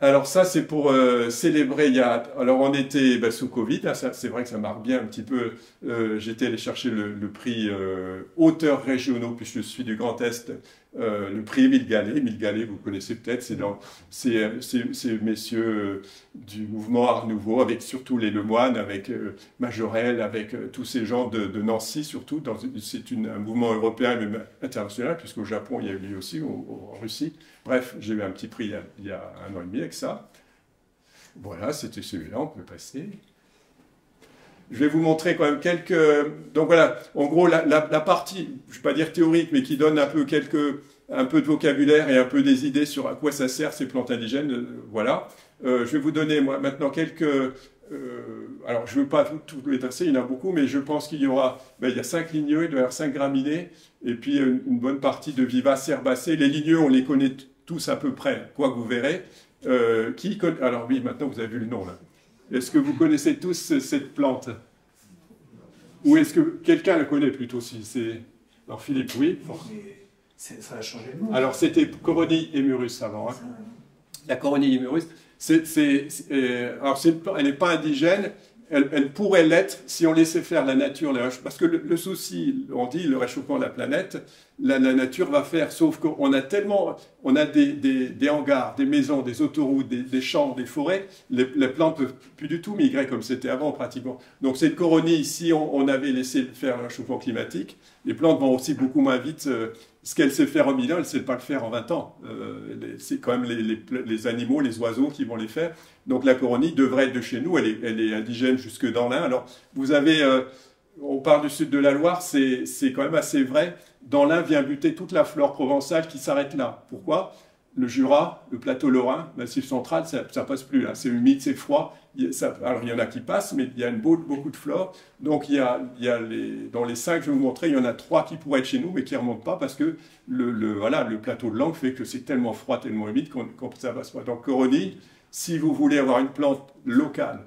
Alors ça, c'est pour célébrer, alors on était sous Covid, là, c'est vrai que ça marque bien un petit peu, j'étais allé chercher le prix auteurs régionaux, puisque je suis du Grand Est, le prix Émile Gallet. Émile Gallet, vous connaissez peut-être, c'est messieurs du mouvement Art Nouveau, avec surtout les Lemoine, avec Majorelle, avec tous ces gens de Nancy surtout, c'est un mouvement européen et même international, puisqu'au Japon il y a eu lui aussi, en Russie. Bref, j'ai eu un petit prix il y a 1 an et demi avec ça. Voilà, c'était celui-là, on peut passer. Je vais vous montrer quand même quelques... Donc voilà, en gros, la partie, je ne vais pas dire théorique, mais qui donne un peu de vocabulaire et un peu des idées sur à quoi ça sert ces plantes indigènes, voilà. Je vais vous donner moi, maintenant quelques... alors, je ne veux pas tout les tracer, il y en a beaucoup, mais je pense qu'il y aura... il y a 5 ligneux, il doit y avoir 5 graminées, et puis une bonne partie de vivaces herbacées. Les ligneux, on les connaît tous à peu près, quoi que vous verrez. Alors oui, maintenant vous avez vu le nom là. Est-ce que vous connaissez tous cette plante? Ou est-ce que quelqu'un la connaît plutôt si c'est... Alors Philippe, oui. Ça a changé de nom. Alors c'était Coronie émurus avant. Hein. La Coronie émurus, alors elle n'est pas indigène, elle pourrait l'être si on laissait faire la nature. Parce que le souci, on dit, le réchauffement de la planète, la nature va faire, sauf qu'on a tellement, on a des hangars, des maisons, des autoroutes, des champs, des forêts, les plantes ne peuvent plus du tout migrer comme c'était avant pratiquement. Donc cette coronie, ici, on avait laissé faire le réchauffement climatique, les plantes vont aussi beaucoup moins vite. Ce qu'elle sait faire en 1000 ans, elle ne sait pas le faire en 20 ans. C'est quand même les animaux, les oiseaux qui vont les faire. Donc la coronie devrait être de chez nous, elle est indigène jusque dans l'Ain. Alors vous avez, on parle du sud de la Loire, c'est quand même assez vrai. Dans l'Ain vient buter toute la flore provençale qui s'arrête là. Pourquoi? Le Jura, le plateau lorrain, le Massif central, ça passe plus là. C'est humide, c'est froid. Alors il y en a qui passent, mais il y a beaucoup de flore. Donc dans les 5 que je vais vous montrer, il y en a 3 qui pourraient être chez nous, mais qui ne remontent pas parce que le plateau de Langres fait que c'est tellement froid, tellement humide qu'on ça passe pas. Donc coronie, si vous voulez avoir une plante locale,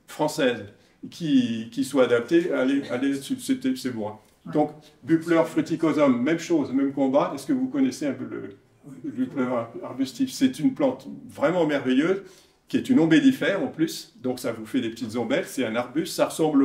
française, qui soit adaptée, allez dessus, c'est bon. Hein. Donc, Bupler fruticosum, même chose, même combat. Est-ce que vous connaissez un peu le Bupler arbustif? C'est une plante vraiment merveilleuse, qui est une ombellifère en plus, donc ça vous fait des petites ombelles, c'est un arbuste, ça ressemble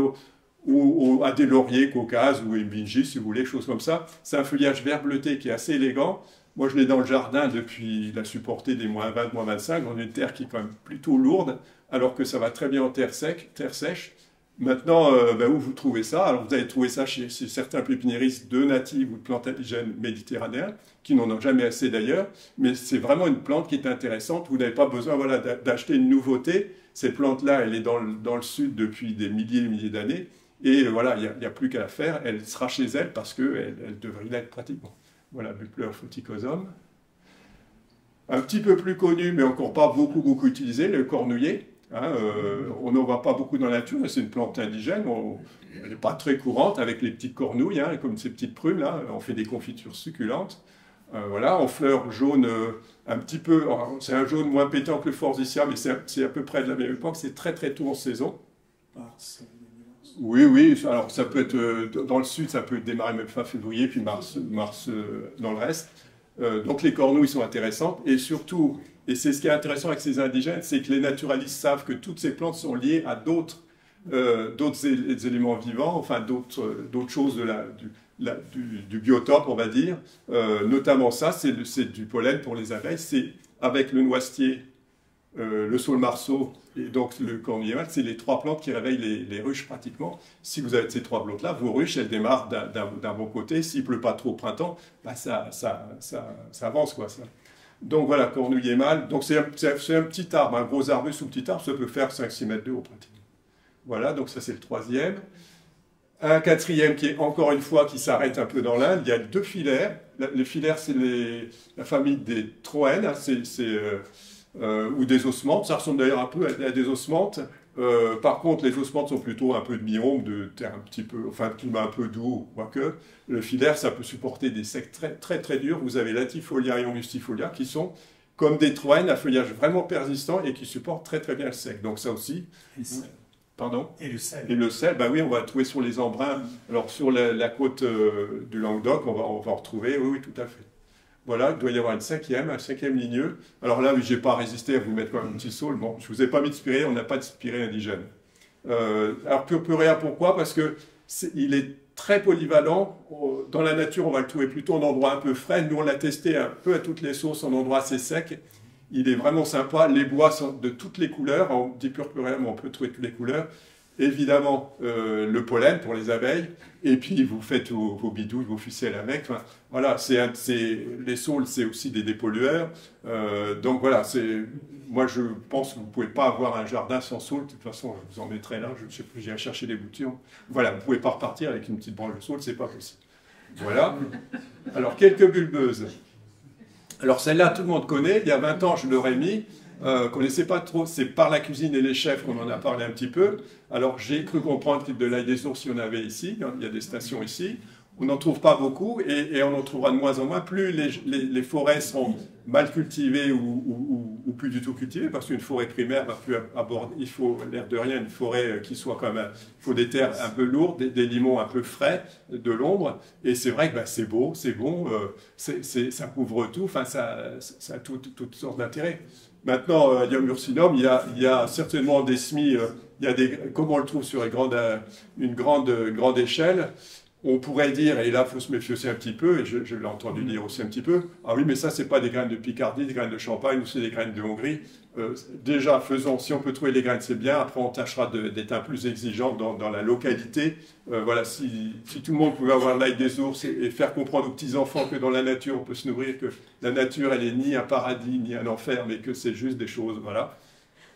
à des lauriers caucases ou une bingie, si vous voulez, choses comme ça. C'est un feuillage vert bleuté qui est assez élégant. Moi, je l'ai dans le jardin depuis la supportée des moins 20, moins 25, dans une terre qui est quand même plutôt lourde, alors que ça va très bien en terre sèche. Maintenant, où vous trouvez ça? Alors, vous allez trouver ça chez certains pépiniéristes de natives ou de plantes indigènes méditerranéens, qui n'en ont jamais assez d'ailleurs, mais c'est vraiment une plante qui est intéressante. Vous n'avez pas besoin d'acheter une nouveauté. Cette plante-là, elle est dans le sud depuis des milliers et milliers d'années, et voilà, il n'y a plus qu'à la faire. Elle sera chez elle parce qu'elle devrait l'être pratiquement. Voilà, Bupler fruticosum. Un petit peu plus connu, mais encore pas beaucoup utilisé, le cornouiller. Hein, on n'en voit pas beaucoup dans la nature, mais c'est une plante indigène. Elle n'est pas très courante avec les petites cornouilles, hein, comme ces petites prunes là. On fait des confitures succulentes. Voilà, en fleurs jaunes un petit peu. C'est un jaune moins pétant que le forsythia, mais c'est à peu près de la même époque. C'est très tôt en saison. Oui. Alors ça peut être dans le sud, ça peut démarrer même fin février, puis mars dans le reste. Donc les cornouilles sont intéressantes et surtout. Et c'est ce qui est intéressant avec ces indigènes, c'est que les naturalistes savent que toutes ces plantes sont liées à d'autres éléments vivants, enfin d'autres choses du biotope, on va dire. Notamment ça, c'est du pollen pour les abeilles. C'est avec le noisetier, le saule-marceau et donc le cornouiller mâle, c'est les 3 plantes qui réveillent les ruches pratiquement. Si vous avez ces 3 plantes-là, vos ruches, elles démarrent d'un bon côté. S'il ne pleut pas trop au printemps, ça avance quoi ça. Donc voilà, cornouiller mâle. Donc c'est un petit arbre, un gros arbuste ou petit arbre, ça peut faire 5-6 mètres de haut pratiquement. Voilà, donc ça c'est le troisième. Un quatrième qui est encore une fois qui s'arrête un peu dans l'Inde, il y a 2 filaires. Les filaires, c'est la famille des troènes, hein, ou des osmantes. Ça ressemble d'ailleurs un peu à des osmantes. Par contre, les osmantes sont plutôt un peu de mi-ombre, de terre un petit peu, enfin de climat un peu doux, quoique. Le filaire, ça peut supporter des secs très très très durs. Vous avez latifolia et angustifolia qui sont comme des troènes à feuillage vraiment persistant et qui supportent très très bien le sec. Donc ça aussi. Pardon? Et le sel. Et le sel, bah oui, on va le trouver sur les embruns. Alors sur la côte du Languedoc, on va en retrouver, oui, oui, tout à fait. Voilà, il doit y avoir un cinquième ligneux. Alors là, je n'ai pas résisté à vous mettre quand même un petit saule. Bon, je ne vous ai pas mis de spirée, on n'a pas de spirée indigène. Alors purpurea, pourquoi? Parce que il est très polyvalent. Dans la nature, on va le trouver plutôt en endroit un peu frais. Nous, on l'a testé un peu à toutes les sauces en endroit assez sec. Il est vraiment sympa. Les bois sont de toutes les couleurs. On dit purpurea, mais on peut trouver toutes les couleurs. Évidemment, le pollen pour les abeilles. Et puis, vous faites vos bidouilles, vos ficelles avec. Enfin, voilà, les saules, c'est aussi des dépollueurs. Donc voilà, moi, je pense que vous ne pouvez pas avoir un jardin sans saule. De toute façon, je vous en mettrai là. Je ne sais plus, j'irai chercher des boutures. Voilà, vous ne pouvez pas repartir avec une petite branche de saule, c'est pas possible. Voilà. Alors, quelques bulbeuses. Alors celle-là, tout le monde connaît. Il y a 20 ans, je l'aurais mis. Connaissais pas trop. C'est par la cuisine et les chefs qu'on en a parlé un petit peu. Alors j'ai cru comprendre que de l'ail des ours, il y en avait ici. Il y a des stations ici. On n'en trouve pas beaucoup et on en trouvera de moins en moins. Plus les forêts seront mal cultivées ou plus du tout cultivées, parce qu'une forêt primaire va plus aborder. Il faut, l'air de rien, une forêt qui soit quand même. Il faut des terres un peu lourdes, des limons un peu frais, de l'ombre. Et c'est vrai que c'est beau, c'est bon, ça couvre tout. Enfin, ça a toutes sortes d'intérêts. Maintenant, Idiom ursinum, il y a certainement des semis. Comme on le trouve sur une grande échelle. On pourrait dire, et là il faut se méfier aussi un petit peu, et je l'ai entendu dire aussi un petit peu, ah oui, mais ça c'est pas des graines de Picardie, des graines de Champagne, ou c'est des graines de Hongrie. Déjà, si on peut trouver les graines, c'est bien. Après, on tâchera d'être un plus exigeant dans la localité. Voilà, si tout le monde pouvait avoir l'ail des ours et faire comprendre aux petits-enfants que dans la nature, on peut se nourrir, que la nature, elle est ni un paradis, ni un enfer, mais que c'est juste des choses, voilà.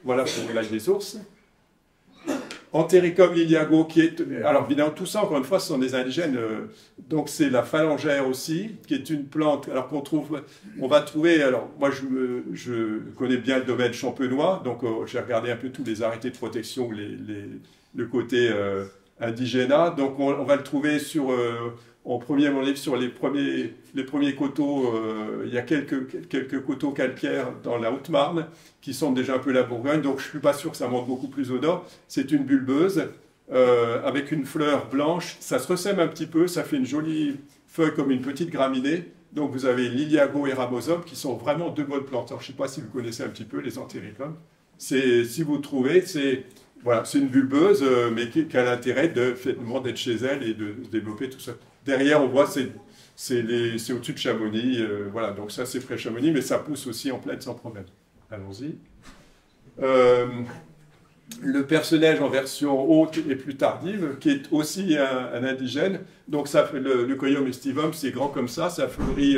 Voilà pour l'ail des ours. Anthericum liliago, qui est... Alors, évidemment, tout ça, encore une fois, ce sont des indigènes. Donc, c'est la phalangère aussi, qui est une plante... Alors, on va trouver... Alors, moi, je connais bien le domaine champenois, donc j'ai regardé un peu tous les arrêtés de protection, le côté indigénat. Donc, on va le trouver en premier livre sur les premiers coteaux. Il y a quelques coteaux calcaires dans la Haute-Marne qui sont déjà un peu la Bourgogne, donc je ne suis pas sûr que ça monte beaucoup plus au nord. C'est une bulbeuse avec une fleur blanche. Ça se ressème un petit peu, ça fait une jolie feuille comme une petite graminée. Donc vous avez Liliago et Ramosum qui sont vraiment 2 bonnes plantes. Alors, je ne sais pas si vous connaissez un petit peu les Anthericum. Si vous trouvez, c'est une bulbeuse, mais qui a l'intérêt d'être chez elle et de développer tout ça. Derrière, on voit, c'est au-dessus de Chamonix. Voilà, donc ça, c'est près de Chamonix, mais ça pousse aussi en plaine sans problème. Allons-y. Le personnage en version haute et plus tardive, qui est aussi un indigène. Donc le Leucoium estivum, c'est grand comme ça fleurit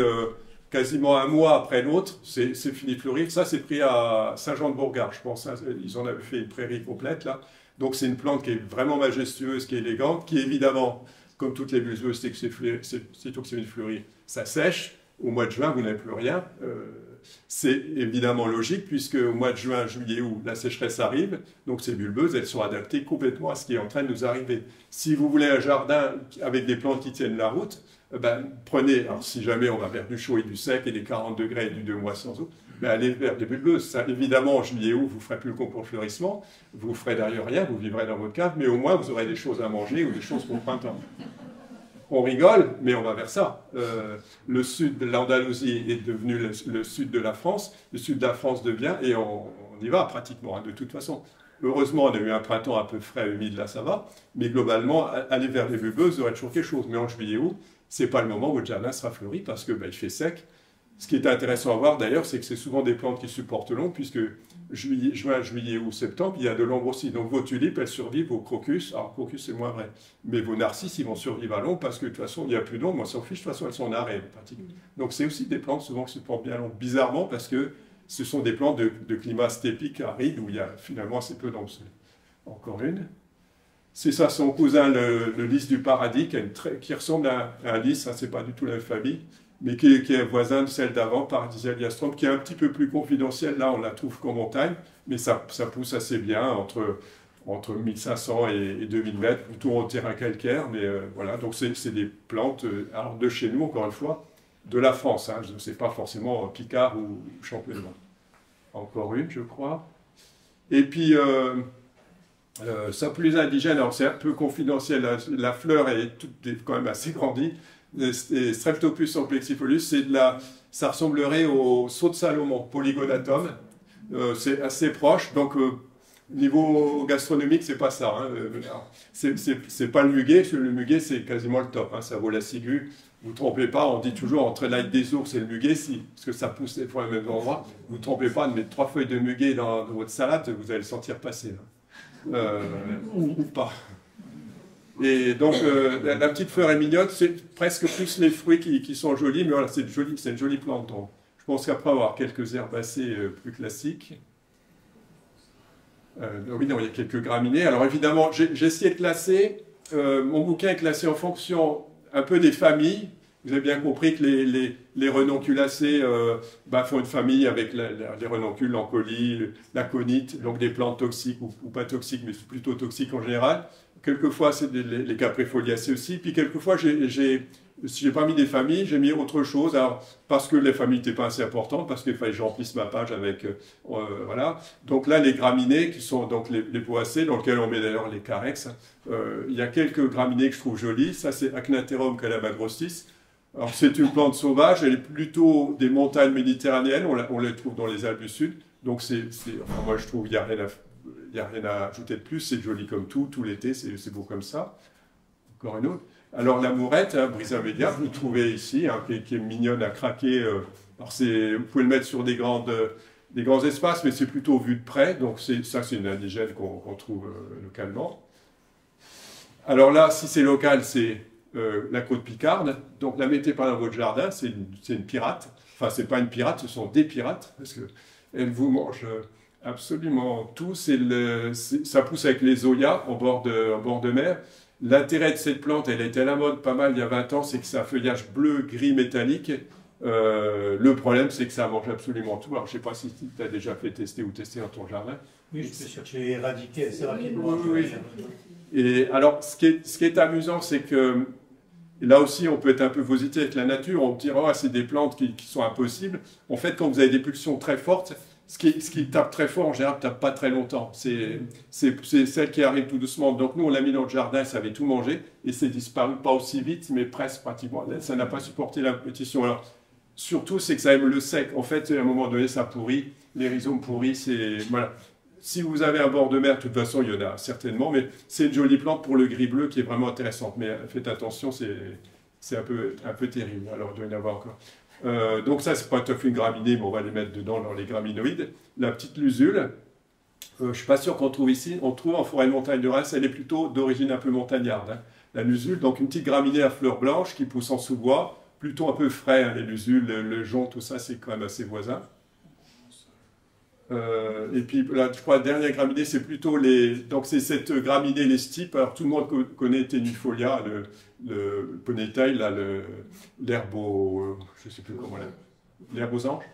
quasiment un mois après l'autre, c'est fini de fleurir. Ça, c'est pris à Saint-Jean-de-Bourgard, je pense. Ils en avaient fait une prairie complète, là. Donc c'est une plante qui est vraiment majestueuse, qui est élégante, qui évidemment, comme toutes les bulbeuses, c'est que c'est une fleurie, ça sèche. Au mois de juin, vous n'avez plus rien. C'est évidemment logique, puisque au mois de juin, juillet, août, la sécheresse arrive. Donc ces bulbeuses, elles sont adaptées complètement à ce qui est en train de nous arriver. Si vous voulez un jardin avec des plantes qui tiennent la route, prenez, alors si jamais on va vers du chaud et du sec et des 40 degrés et du 2 mois sans eau, allez vers des bulbeuses. Ça, évidemment, en juillet août, vous ne ferez plus le concours de fleurissement, vous ne ferez d'ailleurs rien, vous vivrez dans votre cave, mais au moins vous aurez des choses à manger ou des choses pour le printemps. On rigole, mais on va vers ça. Le sud de l'Andalousie est devenu le sud de la France, le sud de la France devient, et on y va pratiquement, de toute façon. Heureusement, on a eu un printemps un peu frais, humide, là ça va, mais globalement, aller vers les bulbeuses, il y aurait toujours quelque chose. Mais en juillet août, c'est pas le moment où le jardin sera fleuri parce que il fait sec. Ce qui est intéressant à voir d'ailleurs, c'est que c'est souvent des plantes qui supportent l'ombre, puisque juin, juillet ou septembre, il y a de l'ombre aussi. Donc vos tulipes, elles survivent, vos crocus, alors crocus c'est moins vrai, mais vos narcisses, ils vont survivre à l'ombre parce que de toute façon, il n'y a plus d'ombre, on s'en fiche, de toute façon, elles sont en arrêt pratiquement. Donc c'est aussi des plantes souvent qui supportent bien l'ombre, bizarrement, parce que ce sont des plantes de climat stépique, aride, où il y a finalement assez peu d'ombre. Encore une. C'est ça, son cousin, le lys du paradis, qui ressemble à un lys, hein, c'est pas du tout la même famille, mais qui est voisin de celle d'avant, Paradisia liastrum, qui est un petit peu plus confidentielle. Là, on la trouve qu'en montagne, mais ça pousse assez bien, entre 1500 et 2000 mètres, plutôt en terrain calcaire, mais voilà, donc c'est des plantes, alors de chez nous, encore une fois, de la France, hein, je ne sais pas forcément Picard ou Champenois. Encore une, je crois. Et puis, ça plus indigène, alors c'est un peu confidentiel, la fleur est quand même assez grandie, Streptopus amplexifolius, ça ressemblerait au sceau de Salomon, Polygonatum, c'est assez proche, donc niveau gastronomique, c'est pas ça, hein. C'est pas le muguet, parce que le muguet c'est quasiment le top, hein, ça vaut la ciguë, vous ne trompez pas, on dit toujours entre l'ail des ours et le muguet, parce que ça pousse des fois au même endroit, vous ne trompez pas de mettre 3 feuilles de muguet dans votre salade, vous allez le sentir passer, ou pas. Et donc, la petite fleur est mignonne, c'est presque plus les fruits qui sont jolis, mais voilà, c'est une jolie plante. Donc, je pense qu'après avoir quelques herbacées plus classiques, oui, non, il y a quelques graminées. Alors évidemment, j'ai essayé de classer, mon bouquin est classé en fonction un peu des familles. Vous avez bien compris que les renonculacées font une famille avec les renoncules, l'encolie, l'aconite, donc des plantes toxiques ou pas toxiques, mais plutôt toxiques en général. Quelquefois, c'est les caprifoliacées aussi. Puis quelquefois, si j'ai pas mis des familles, j'ai mis autre chose. Alors, parce que les familles n'étaient pas assez importantes, parce qu'il fallait que je remplisse ma page avec... voilà. Donc là, les graminées, qui sont donc les poacées, dans lesquelles on met d'ailleurs les carex. Il y a quelques graminées que je trouve jolies. Ça, c'est Acnaterum calamagrostis. Alors, c'est une plante sauvage. Elle est plutôt des montagnes méditerranéennes. On les trouve dans les Alpes du Sud. Donc, enfin, moi, je trouve qu'il n'y a rien à ajouter de plus. C'est joli comme tout l'été, c'est beau comme ça. Encore une autre. Alors la mourette, hein, Brisa media, vous le trouvez ici, hein, qui est mignonne à craquer. Alors vous pouvez le mettre sur des grands espaces, mais c'est plutôt vu de près. Donc ça, c'est une indigène qu'on trouve localement. Alors là, si c'est local, c'est la côte picarde. Donc la mettez pas dans votre jardin, c'est une pirate. Enfin, c'est pas une pirate, ce sont des pirates, parce qu'elles vous mangent absolument tout. Ça pousse avec les zoyas en bord de mer. L'intérêt de cette plante, elle était à la mode pas mal il y a 20 ans, c'est que c'est un feuillage bleu-gris métallique. Le problème, c'est que ça mange absolument tout. Alors, je ne sais pas si tu as déjà fait tester ou tester dans ton jardin. Oui, je suis sûr que tu l'as éradiqué assez rapidement. Oui. Et alors, ce qui est amusant, c'est que là aussi, on peut être un peu positif avec la nature. On dit, oh, c'est des plantes qui sont impossibles. En fait, quand vous avez des pulsions très fortes, ce qui tape très fort, en général, ne tape pas très longtemps. C'est celle qui arrive tout doucement. Donc nous, on l'a mis dans le jardin, ça avait tout mangé, et c'est disparu, pas aussi vite, mais presque pratiquement. Ça n'a pas supporté la compétition. Alors, surtout, c'est que ça aime le sec. En fait, à un moment donné, ça pourrit, les rhizomes pourrissent, voilà. Si vous avez un bord de mer, de toute façon, il y en a certainement, mais c'est une jolie plante pour le gris-bleu qui est vraiment intéressante. Mais faites attention, c'est un peu terrible. Alors, il doit y en avoir encore. Donc ça, c'est pas tout à fait une graminée, mais on va les mettre dedans dans les graminoïdes. La petite lusule, je ne suis pas sûr qu'on trouve ici. On trouve en forêt de montagne de Reims, elle est plutôt d'origine un peu montagnarde. Hein. La lusule, donc une petite graminée à fleurs blanches qui pousse en sous-bois, plutôt un peu frais, hein, les lusules, le jonc, tout ça, c'est quand même assez voisin. Et puis, là, je crois, la dernière graminée, c'est plutôt donc c'est cette graminée, les stipes. Alors, tout le monde connaît Tenifolia, le ponytail, là, l'herbe je ne sais plus comment l'herbe aux anges.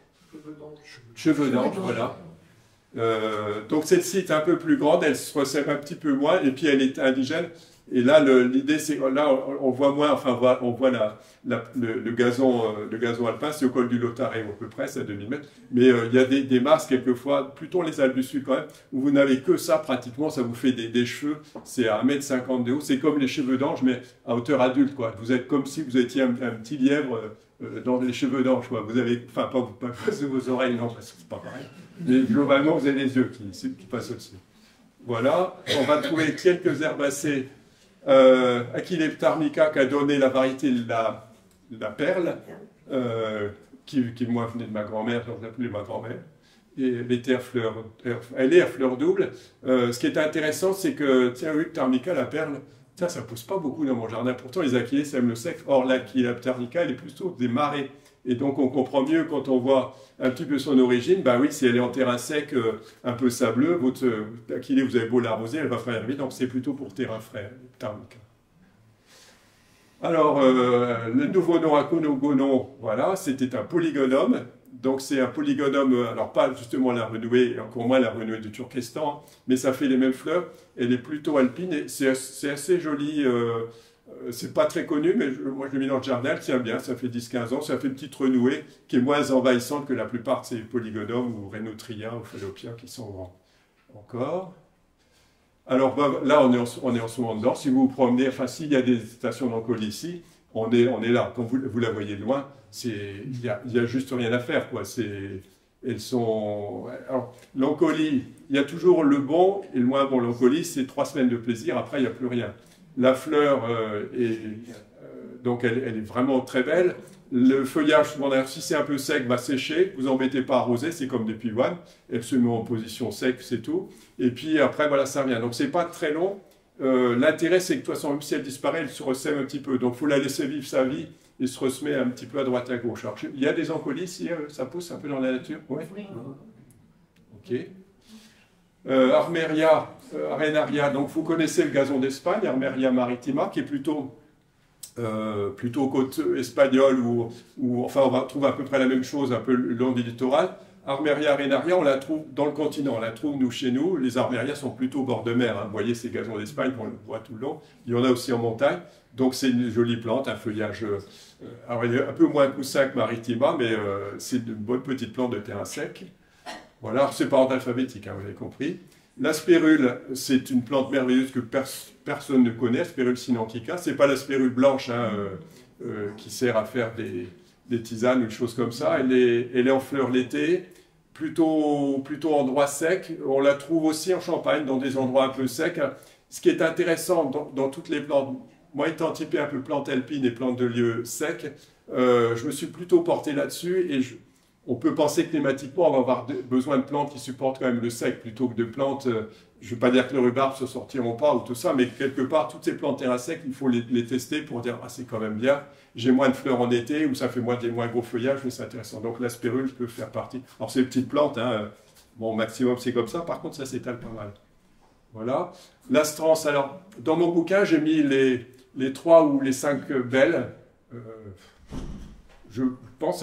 Cheveux d'ange, voilà. Donc, celle-ci est un peu plus grande, elle se resserre un petit peu moins, et puis elle est indigène. Et là, l'idée, c'est que là, on voit moins, enfin, on voit le gazon alpin, c'est au col du Lotaré, à peu près, c'est à 2000 mètres. Mais il y a des masses, quelquefois, plutôt les Alpes du Sud quand même, où vous n'avez que ça, pratiquement, ça vous fait des cheveux, c'est à 1,50 m de haut, c'est comme les cheveux d'ange, mais à hauteur adulte, quoi. Vous êtes comme si vous étiez un petit lièvre dans les cheveux d'ange, quoi. Vous avez, enfin, pas sous vos oreilles, non, parce que c'est pas pareil. Mais globalement, vous avez les yeux qui passent au-dessus. Voilà, on va trouver quelques herbacées. Aquilepta arnica qui a donné la variété de la perle, qui moi venait de ma grand-mère, j'en appelais ma grand-mère. Et elle était à fleur, elle est à fleur double. Ce qui est intéressant, c'est que, tiens, oui, Ptarmica, la perle, tiens, ça pousse pas beaucoup dans mon jardin. Pourtant, les achillées, ça aime le sec. Or, la Ptarmica, elle est plutôt des marais. Et donc, on comprend mieux quand on voit un petit peu son origine. Ben oui, si elle est en terrain sec, un peu sableux, votre achillée, vous avez beau l'arroser, elle va faire vite. Donc, c'est plutôt pour terrain frais, Ptarmica. Alors, le nouveau nom Aconogonon, voilà, c'était un polygonome. Donc c'est un polygonome, alors pas justement la renouée, et encore moins la renouée du Turkestan, mais ça fait les mêmes fleurs. Elle est plutôt alpine et c'est assez joli. C'est pas très connu, mais moi je l'ai mis dans le jardin, elle tient bien, ça fait 10-15 ans. Ça fait une petite renouée qui est moins envahissante que la plupart de ces polygonomes ou Rhinotria ou Fallopia qui sont grands. Encore. Alors là, on est en ce moment dedans. Si vous vous promenez, enfin s'il y a des stations d'encolie ici, on est là. Quand vous la voyez de loin, il y a juste rien à faire, quoi. Elles sont... Alors, l'encolie, il y a toujours le bon et le moins bon. L'encolie, c'est 3 semaines de plaisir, après, il n'y a plus rien. La fleur, donc elle est vraiment très belle. Le feuillage, souvent, d'ailleurs, si c'est un peu sec, va sécher. Vous embêtez pas à arroser, c'est comme des pivoines. Elle se met en position sec, c'est tout. Et puis après, voilà, ça revient. Donc, c'est pas très long. L'intérêt, c'est que de toute façon, même si elle disparaît, elle se ressème un petit peu. Donc, il faut la laisser vivre sa vie et se ressemer un petit peu à droite à gauche. Alors, il y a des encolis, si ça pousse un peu dans la nature. Oui. Ok. Armeria, arenaria, donc vous connaissez le gazon d'Espagne, Armeria maritima, qui est plutôt côte espagnole, ou enfin on va trouver à peu près la même chose, un peu le long du littoral. Armeria arenaria, on la trouve dans le continent, on la trouve nous chez nous. Les armérias sont plutôt au bord de mer, hein. Vous voyez ces gazons d'Espagne, on le voit tout le long. Il y en a aussi en montagne, donc c'est une jolie plante, un feuillage alors il est un peu moins coussin que maritima, mais c'est une bonne petite plante de terrain sec. Voilà, c'est pas ordre alphabétique, hein, vous avez compris. La spérule, c'est une plante merveilleuse que personne ne connaît, Spérule sinantica. C'est pas la spérule blanche hein, qui sert à faire des tisanes ou des choses comme ça. Elle est en fleurs l'été, plutôt endroit sec. On la trouve aussi en Champagne, dans des endroits un peu secs. Ce qui est intéressant dans toutes les plantes, moi étant typé un peu plante alpine et plante de lieu sec, je me suis plutôt porté là-dessus et on peut penser que climatiquement, on va avoir besoin de plantes qui supportent quand même le sec plutôt que de plantes, je ne veux pas dire que le rhubarbe ne se sortiront pas ou tout ça, mais quelque part, toutes ces plantes terrain sec, il faut les tester pour dire « Ah, c'est quand même bien, j'ai moins de fleurs en été ou ça fait moins gros feuillages, mais c'est intéressant. » Donc la spérule peut faire partie. Alors ces petites plantes, hein, bon, maximum c'est comme ça, par contre ça s'étale pas mal. Voilà. L'astrance, alors, dans mon bouquin, j'ai mis les 3 ou les 5 belles. Je pense que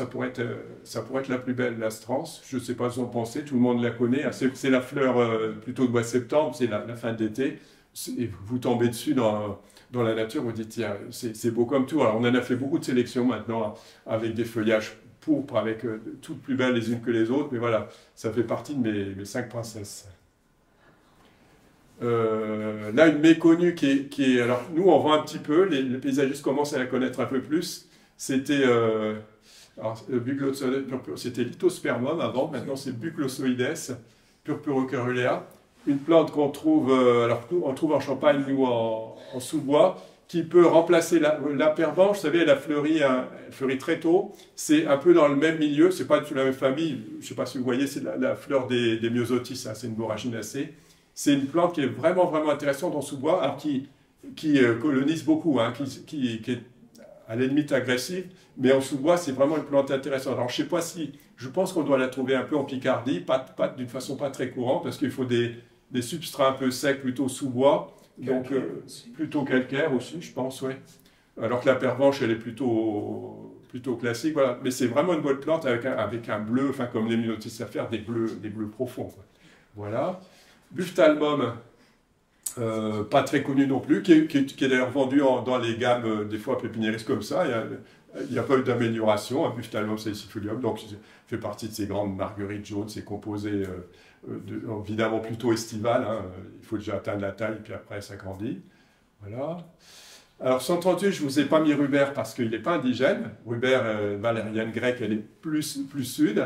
ça pourrait être la plus belle, l'astrance. Je ne sais pas ce que vous en pensez, tout le monde la connaît. C'est la fleur plutôt de mois-septembre, c'est la fin d'été. Et vous tombez dessus dans la nature, vous dites, tiens, c'est beau comme tout. Alors, on en a fait beaucoup de sélections maintenant, avec des feuillages pourpres, avec toutes plus belles les unes que les autres. Mais voilà, ça fait partie de mes 5 princesses. Là, une méconnue qui est... Alors, nous, on voit un petit peu, les paysagistes commencent à la connaître un peu plus. C'était c'était Lithospermum avant, maintenant c'est Buclosoides purpurocarulea, une plante qu'on trouve, on trouve en Champagne ou en sous-bois, qui peut remplacer la pervenche. Vous savez, elle fleurit très tôt, c'est un peu dans le même milieu, c'est pas de la même famille, je ne sais pas si vous voyez, c'est la fleur des myosotis, hein, c'est une borraginacée. C'est une plante qui est vraiment, vraiment intéressante en sous-bois, alors qui colonise beaucoup, hein, qui est à la limite agressive, mais en sous-bois, c'est vraiment une plante intéressante. Alors, je pense qu'on doit la trouver un peu en Picardie, pas d'une façon pas très courante, parce qu'il faut des substrats un peu secs, plutôt sous-bois, donc plutôt calcaire aussi, je pense, oui. Alors que la pervenche, elle est plutôt classique, voilà. Mais c'est vraiment une bonne plante avec un bleu, enfin, comme les myosotis à faire, des bleus profonds, quoi. Voilà. Buphtalmum, pas très connu non plus, qui est d'ailleurs vendu dans les gammes, des fois pépiniéristes comme ça. Il n'y a pas eu d'amélioration. Un Buphtalmum salicifolium, donc il fait partie de ces grandes marguerites jaunes. C'est composé évidemment plutôt estival. Hein. Il faut déjà atteindre la taille, puis après ça grandit. Voilà. Alors 138, je ne vous ai pas mis Rubert parce qu'il n'est pas indigène. Rubert, valériane grecque, elle est plus sud.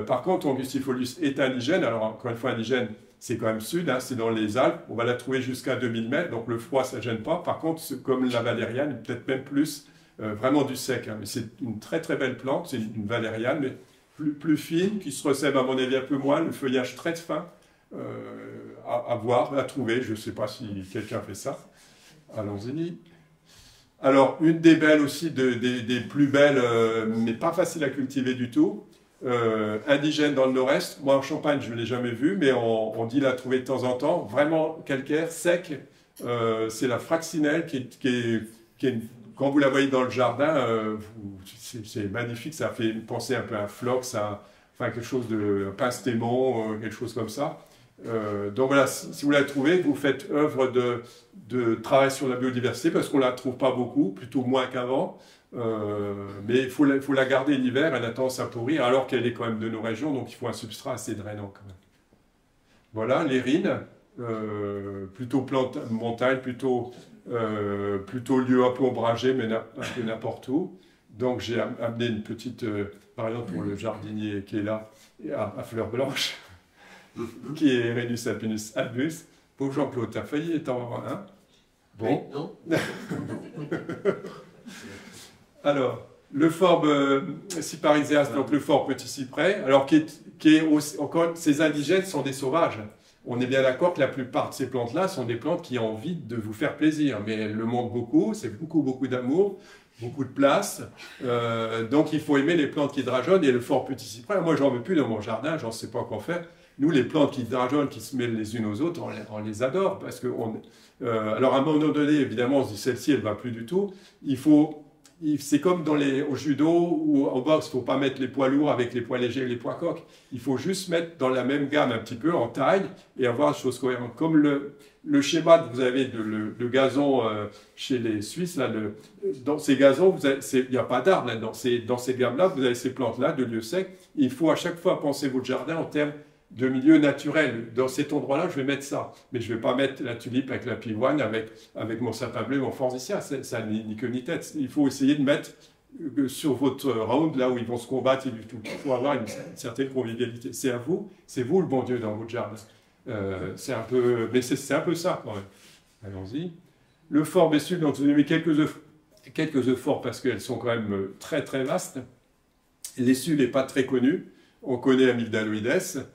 Par contre, Angustifolius est indigène. Alors encore une fois, indigène, c'est quand même sud, hein, c'est dans les Alpes. On va la trouver jusqu'à 2000 mètres, donc le froid, ça ne gêne pas. Par contre, comme la valériane, peut-être même plus vraiment du sec, hein, mais c'est une très très belle plante, c'est une valériane, mais plus fine, qui se ressème à mon avis un peu moins, le feuillage très fin, à voir, à trouver, je ne sais pas si quelqu'un fait ça. Allons-y. Alors, une des belles aussi, des plus belles, mais pas facile à cultiver du tout, indigène dans le nord-est. Moi, en Champagne, je ne l'ai jamais vue, mais on dit la trouver de temps en temps. Vraiment calcaire, sec. C'est la fraxinelle quand vous la voyez dans le jardin, c'est magnifique. Ça fait penser un peu à un phlox, enfin quelque chose de pinstémon, quelque chose comme ça. Donc voilà, si vous la trouvez, vous faites œuvre de travail sur la biodiversité parce qu'on ne la trouve pas beaucoup, plutôt moins qu'avant. Mais il faut la garder l'hiver, elle a tendance à pourrir alors qu'elle est quand même de nos régions, donc il faut un substrat assez drainant quand même. Voilà, l'érine, plutôt plante montagne, plutôt lieu un peu ombragé, mais un peu n'importe où. Donc j'ai amené une petite, par exemple pour le jardinier qui est là, à fleurs blanches, qui est Rhenus alpinus albus. Pour Jean-Claude, tu as failli être en avoir un. Bon. Non. Alors, le forbe cypariséas, donc le forbe petit cyprès, alors qui est aussi, encore, ces indigènes sont des sauvages. On est bien d'accord que la plupart de ces plantes-là sont des plantes qui ont envie de vous faire plaisir, mais elles le montrent beaucoup, c'est beaucoup d'amour, beaucoup de place. Donc il faut aimer les plantes qui drageonnent et le fort petit cyprès. Moi, j'en veux plus dans mon jardin, j'en sais pas quoi faire. Nous, les plantes qui drageonnent, qui se mêlent les unes aux autres, on les adore parce que alors à un moment donné, évidemment, on se dit celle-ci, elle va plus du tout. C'est comme au judo ou au boxe, il ne faut pas mettre les poids lourds avec les poids légers et les poids coques. Il faut juste mettre dans la même gamme un petit peu en taille et avoir des choses cohérentes. Comme le schéma que vous avez de gazon chez les Suisses, là, dans ces gazons, il n'y a pas d'arbres là-dedans. Dans ces gammes-là, vous avez ces plantes-là de lieux secs. Il faut à chaque fois penser votre jardin en termes de milieu naturel. Dans cet endroit-là, je vais mettre ça. Mais je ne vais pas mettre la tulipe avec la pivoine, avec mon sapin bleu, mon forsythia. Ça ni queue ni tête. Il faut essayer de mettre sur votre round, là où ils vont se combattre, il faut avoir une certaine convivialité. C'est à vous, c'est vous le bon Dieu dans votre jardin. C'est un peu ça quand même. Allons-y. Le fort Bessul, donc vous avez mis quelques œufs forts parce qu'elles sont quand même très très vastes. L'essul n'est pas très connu. On connaît Amygdaloides,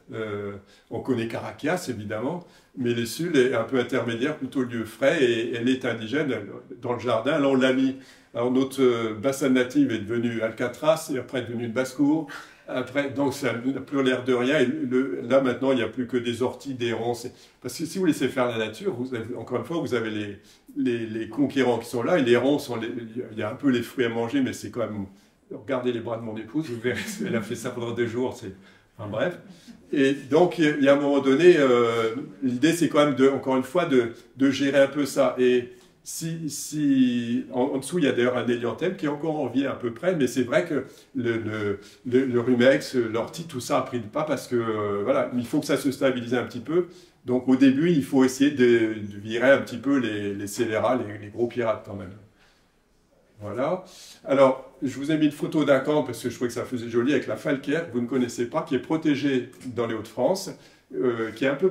on connaît Caracias évidemment, mais l'essul est un peu intermédiaire, plutôt lieu frais, et elle est indigène dans le jardin. Là, on l'a mis. Alors, notre bassin native est devenu Alcatraz, et après est devenu une basse-cour. Après, donc ça n'a plus l'air de rien. Et là, maintenant, il n'y a plus que des orties, des ronces. Parce que si vous laissez faire la nature, encore une fois, vous avez les conquérants qui sont là, et les ronces, il y a un peu les fruits à manger, mais c'est quand même... Regardez les bras de mon épouse, vous verrez, elle a fait ça pendant 2 jours, enfin bref. Et donc, il y a un moment donné, l'idée c'est quand même, encore une fois, de gérer un peu ça. Et en dessous, il y a d'ailleurs un hélianthème qui est encore en vie à peu près, mais c'est vrai que le rumex, l'ortie, tout ça a pris le pas parce que, voilà, il faut que ça se stabilise un petit peu. Donc au début, il faut essayer de virer un petit peu les scélérats, les gros pirates quand même. Voilà. Alors, je vous ai mis une photo d'un camp parce que je trouvais que ça faisait joli avec la falcaire, que vous ne connaissez pas, qui est protégée dans les Hauts-de-France, qui est un peu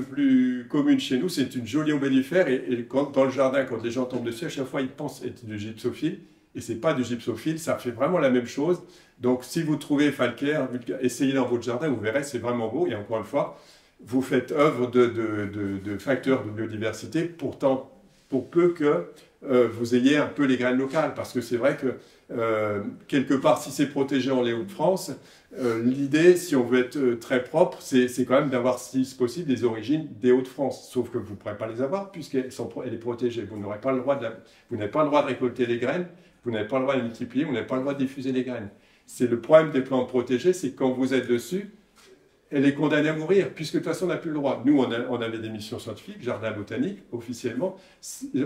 plus commune chez nous. C'est une jolie ombellifère et dans le jardin, quand les gens tombent dessus, à chaque fois, ils pensent être du gypsophile. Et ce n'est pas du gypsophile, ça fait vraiment la même chose. Donc, si vous trouvez falcaire, essayez dans votre jardin, vous verrez, c'est vraiment beau. Et encore une fois, vous faites œuvre de facteur de biodiversité, pourtant, pour peu que vous ayez un peu les graines locales, parce que c'est vrai que quelque part, si c'est protégé en les Hauts-de-France, l'idée, si on veut être très propre, c'est quand même d'avoir, si c'est possible, des origines des Hauts-de-France, sauf que vous ne pourrez pas les avoir puisqu'elle est protégée. Vous n'avez pas le droit de récolter les graines, vous n'avez pas le droit de les multiplier, vous n'avez pas le droit de diffuser les graines. C'est le problème des plantes protégées, c'est que quand vous êtes dessus, elle est condamnée à mourir, puisque de toute façon, on n'a plus le droit. Nous, on avait des missions scientifiques, jardin botanique, officiellement.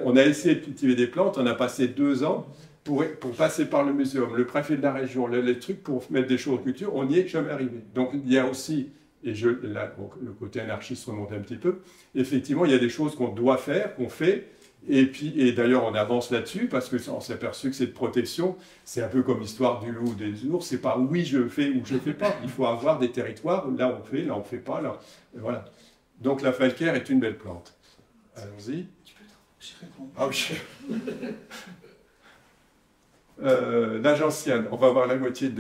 On a essayé de cultiver des plantes, on a passé 2 ans pour passer par le muséum, le préfet de la région, les trucs pour mettre des choses en culture, on n'y est jamais arrivé. Donc, il y a aussi, et le côté anarchiste remonte un petit peu, effectivement, il y a des choses qu'on doit faire, qu'on fait, et d'ailleurs, on avance là-dessus, parce qu'on s'est aperçu que cette protection, c'est un peu comme l'histoire du loup ou des ours, c'est pas oui, je fais ou je fais pas. Il faut avoir des territoires, là on fait, là on fait pas, là, voilà. Donc la falcaire est une belle plante. Allons-y. Tu peux te répondre. Ah oui. La gentiane, on va avoir la moitié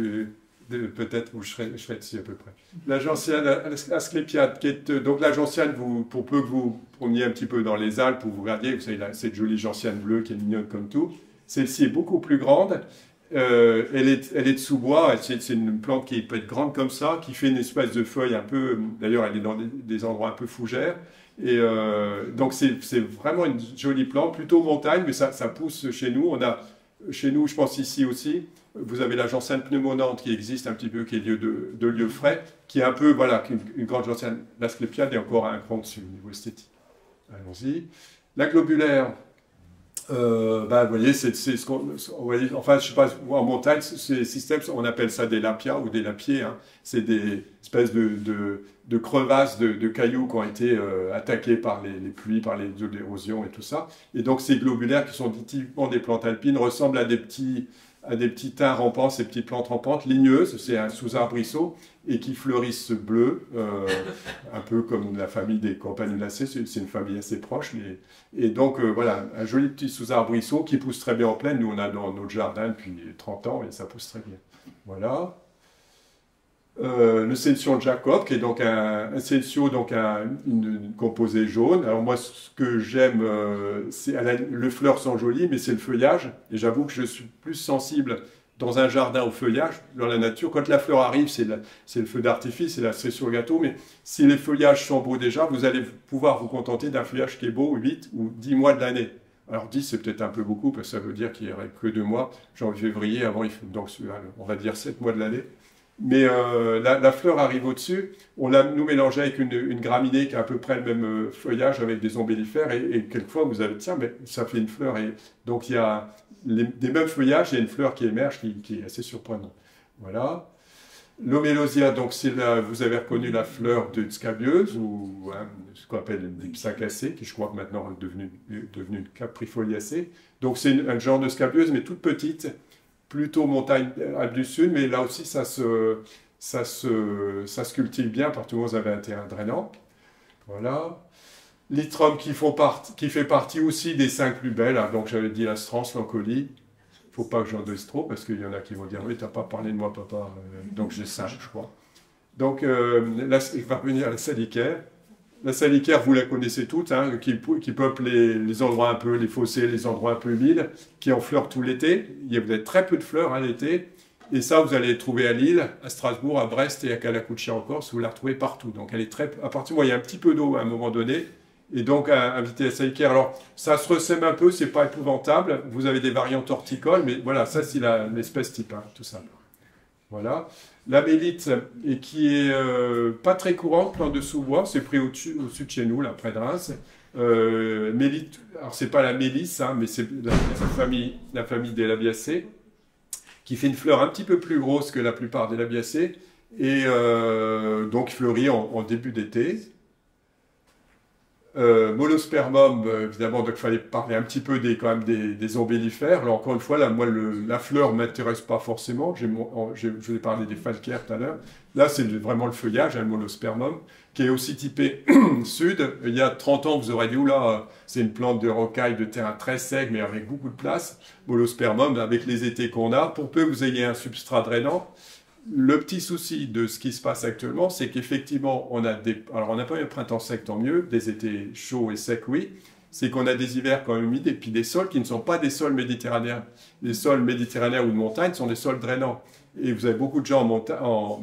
peut-être où je serai dessus à peu près. La gentiane asclépiade, qui est donc la gentiane, pour peu que vous preniez un petit peu dans les Alpes, où vous regardiez, vous savez, cette jolie gentiane bleue qui est mignonne comme tout. Celle-ci est beaucoup plus grande. Elle est de sous-bois, c'est une plante qui peut être grande comme ça, qui fait une espèce de feuille un peu, d'ailleurs elle est dans des endroits un peu fougères, et donc c'est vraiment une jolie plante, plutôt montagne, mais ça pousse chez nous. Chez nous, je pense ici aussi, vous avez la gentiane pneumonante qui existe un petit peu, qui est de lieu frais, qui est un peu, voilà, une grande gentiane, l'asclépiade est encore un cran dessus au niveau esthétique. Allons-y. La globulaire. Vous voyez, c'est ce qu'on, enfin, je sais pas, en montagne, ces systèmes, on appelle ça des lapias ou des lapiers. Hein. C'est des espèces de crevasses, de cailloux qui ont été attaqués par les pluies, par les eaux d'érosion et tout ça. Et donc, ces globulaires, qui sont typiquement des plantes alpines, ressemblent à des petits thym rampants, ces petites plantes rampantes, ligneuses, c'est un sous-arbrisseau, et qui fleurissent bleus, un peu comme la famille des campanulacées, c'est une famille assez proche. Et donc, voilà, un joli petit sous-arbrisseau qui pousse très bien en plaine. Nous, on a dans notre jardin depuis 30 ans, et ça pousse très bien. Voilà. Le sélection de Jacob, qui est donc un sélection, donc une composée jaune. Alors moi, ce que j'aime, les fleurs sont jolies, mais c'est le feuillage. Et j'avoue que je suis plus sensible dans un jardin au feuillage, dans la nature. Quand la fleur arrive, c'est le feu d'artifice, c'est la cerise sur le gâteau. Mais si les feuillages sont beaux déjà, vous allez pouvoir vous contenter d'un feuillage qui est beau 8 ou 10 mois de l'année. Alors 10, c'est peut-être un peu beaucoup, parce que ça veut dire qu'il n'y aurait que 2 mois, janvier, février, avant, donc on va dire 7 mois de l'année. Mais la fleur arrive au-dessus, on l'a nous mélangé avec une graminée qui a à peu près le même feuillage avec des ombellifères, et quelquefois vous avez, tiens, mais ça fait une fleur, et donc il y a des mêmes feuillages, il y a une fleur qui émerge qui est assez surprenante. Voilà. L'homélosia, donc vous avez reconnu la fleur de scabieuse, ou ce qu'on appelle des psychacées, qui je crois que maintenant est devenue une caprifoliacée. Donc c'est un genre de scabieuse, mais toute petite, plutôt montagne Alpes du Sud, mais là aussi ça se cultive bien, partout où vous avez un terrain drainant. Voilà. L'itrum qui fait partie aussi des 5 plus belles, hein. Donc j'avais dit l'astrance, l'encolie. Il ne faut pas que j'en dise trop, parce qu'il y en a qui vont dire « Oui, tu n'as pas parlé de moi, papa. » Donc j'ai 5, je crois. Donc là, il va revenir à la salicaire. La salicaire, vous la connaissez toutes, hein, qui peuple les endroits un peu, les fossés, les endroits un peu humides, qui en fleurs tout l'été. Vous avez très peu de fleurs l'été. Et ça, vous allez les trouver à Lille, à Strasbourg, à Brest et à Calacuccia en Corse. Vous la retrouvez partout. Donc elle est à partir du moment où il y a un petit peu d'eau à un moment donné. Et donc, inviter la salicaire. Alors, ça se ressème un peu, c'est pas épouvantable. Vous avez des variantes horticoles, mais voilà, ça, c'est l'espèce type, hein, tout simple. Voilà. La mélite, et qui est pas très courante, plante de sous-bois, c'est pris au-dessus de chez nous, là, près de Reims. Mélite, alors c'est pas la mélisse, hein, mais c'est la famille des labiacées, qui fait une fleur un petit peu plus grosse que la plupart des labiacées, et donc fleurit en début d'été. Molospermum, évidemment, donc il fallait parler un petit peu quand même des ombellifères. Alors, encore une fois, là, moi, la fleur ne m'intéresse pas forcément. Je vous ai parlé des falcaires tout à l'heure. Là, c'est vraiment le feuillage, hein, le molospermum, qui est aussi typé sud. Il y a 30 ans, vous aurez dit, oula, c'est une plante de rocaille de terrain très sec, mais avec beaucoup de place. Molospermum, avec les étés qu'on a, pour peu que vous ayez un substrat drainant. Le petit souci de ce qui se passe actuellement, c'est qu'effectivement, alors on n'a pas eu un printemps sec, tant mieux, des étés chauds et secs, oui, c'est qu'on a des hivers quand même humides, et puis des sols qui ne sont pas des sols méditerranéens. Les sols méditerranéens ou de montagne sont des sols drainants. Et vous avez beaucoup de gens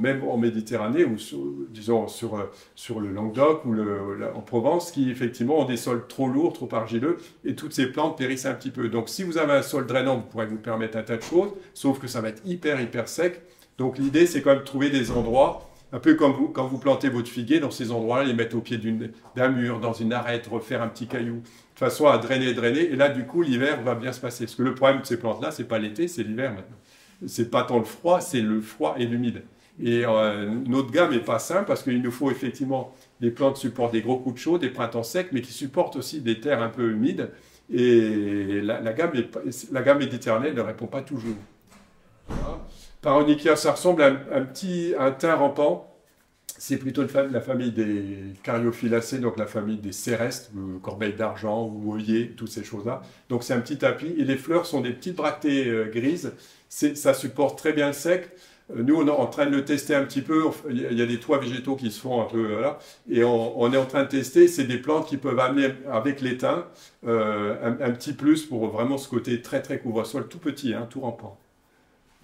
même en Méditerranée, ou disons sur le Languedoc ou en Provence, qui effectivement ont des sols trop lourds, trop argileux, et toutes ces plantes périssent un petit peu. Donc si vous avez un sol drainant, vous pourrez vous permettre un tas de choses, sauf que ça va être hyper sec. Donc l'idée, c'est quand même de trouver des endroits, un peu comme quand vous plantez votre figuier, dans ces endroits-là, les mettre au pied d'un mur, dans une arête, refaire un petit caillou, de façon à drainer. Et là, du coup, l'hiver va bien se passer. Parce que le problème de ces plantes-là, c'est pas l'été, c'est l'hiver maintenant. C'est pas tant le froid, c'est le froid et l'humide. Et notre gamme n'est pas simple, parce qu'il nous faut effectivement, les plantes supportent des gros coups de chaud, des printemps secs, mais qui supportent aussi des terres un peu humides. Et la gamme méditerranéenne ne répond pas toujours. Voilà. Paronychia, ça ressemble à un thym rampant, C'est plutôt la famille des Cariophyllacées, donc la famille des cérestes, corbeilles d'argent ou œillets, toutes ces choses-là. Donc c'est un petit tapis. Et les fleurs sont des petites bractées grises. Ça supporte très bien le sec. Nous, on est en train de le tester un petit peu. Il y a des toits végétaux qui se font un peu là. Et on est en train de tester. C'est des plantes qui peuvent amener avec l'étain un petit plus pour vraiment ce côté très très couvre-sol, tout petit, hein, tout rampant.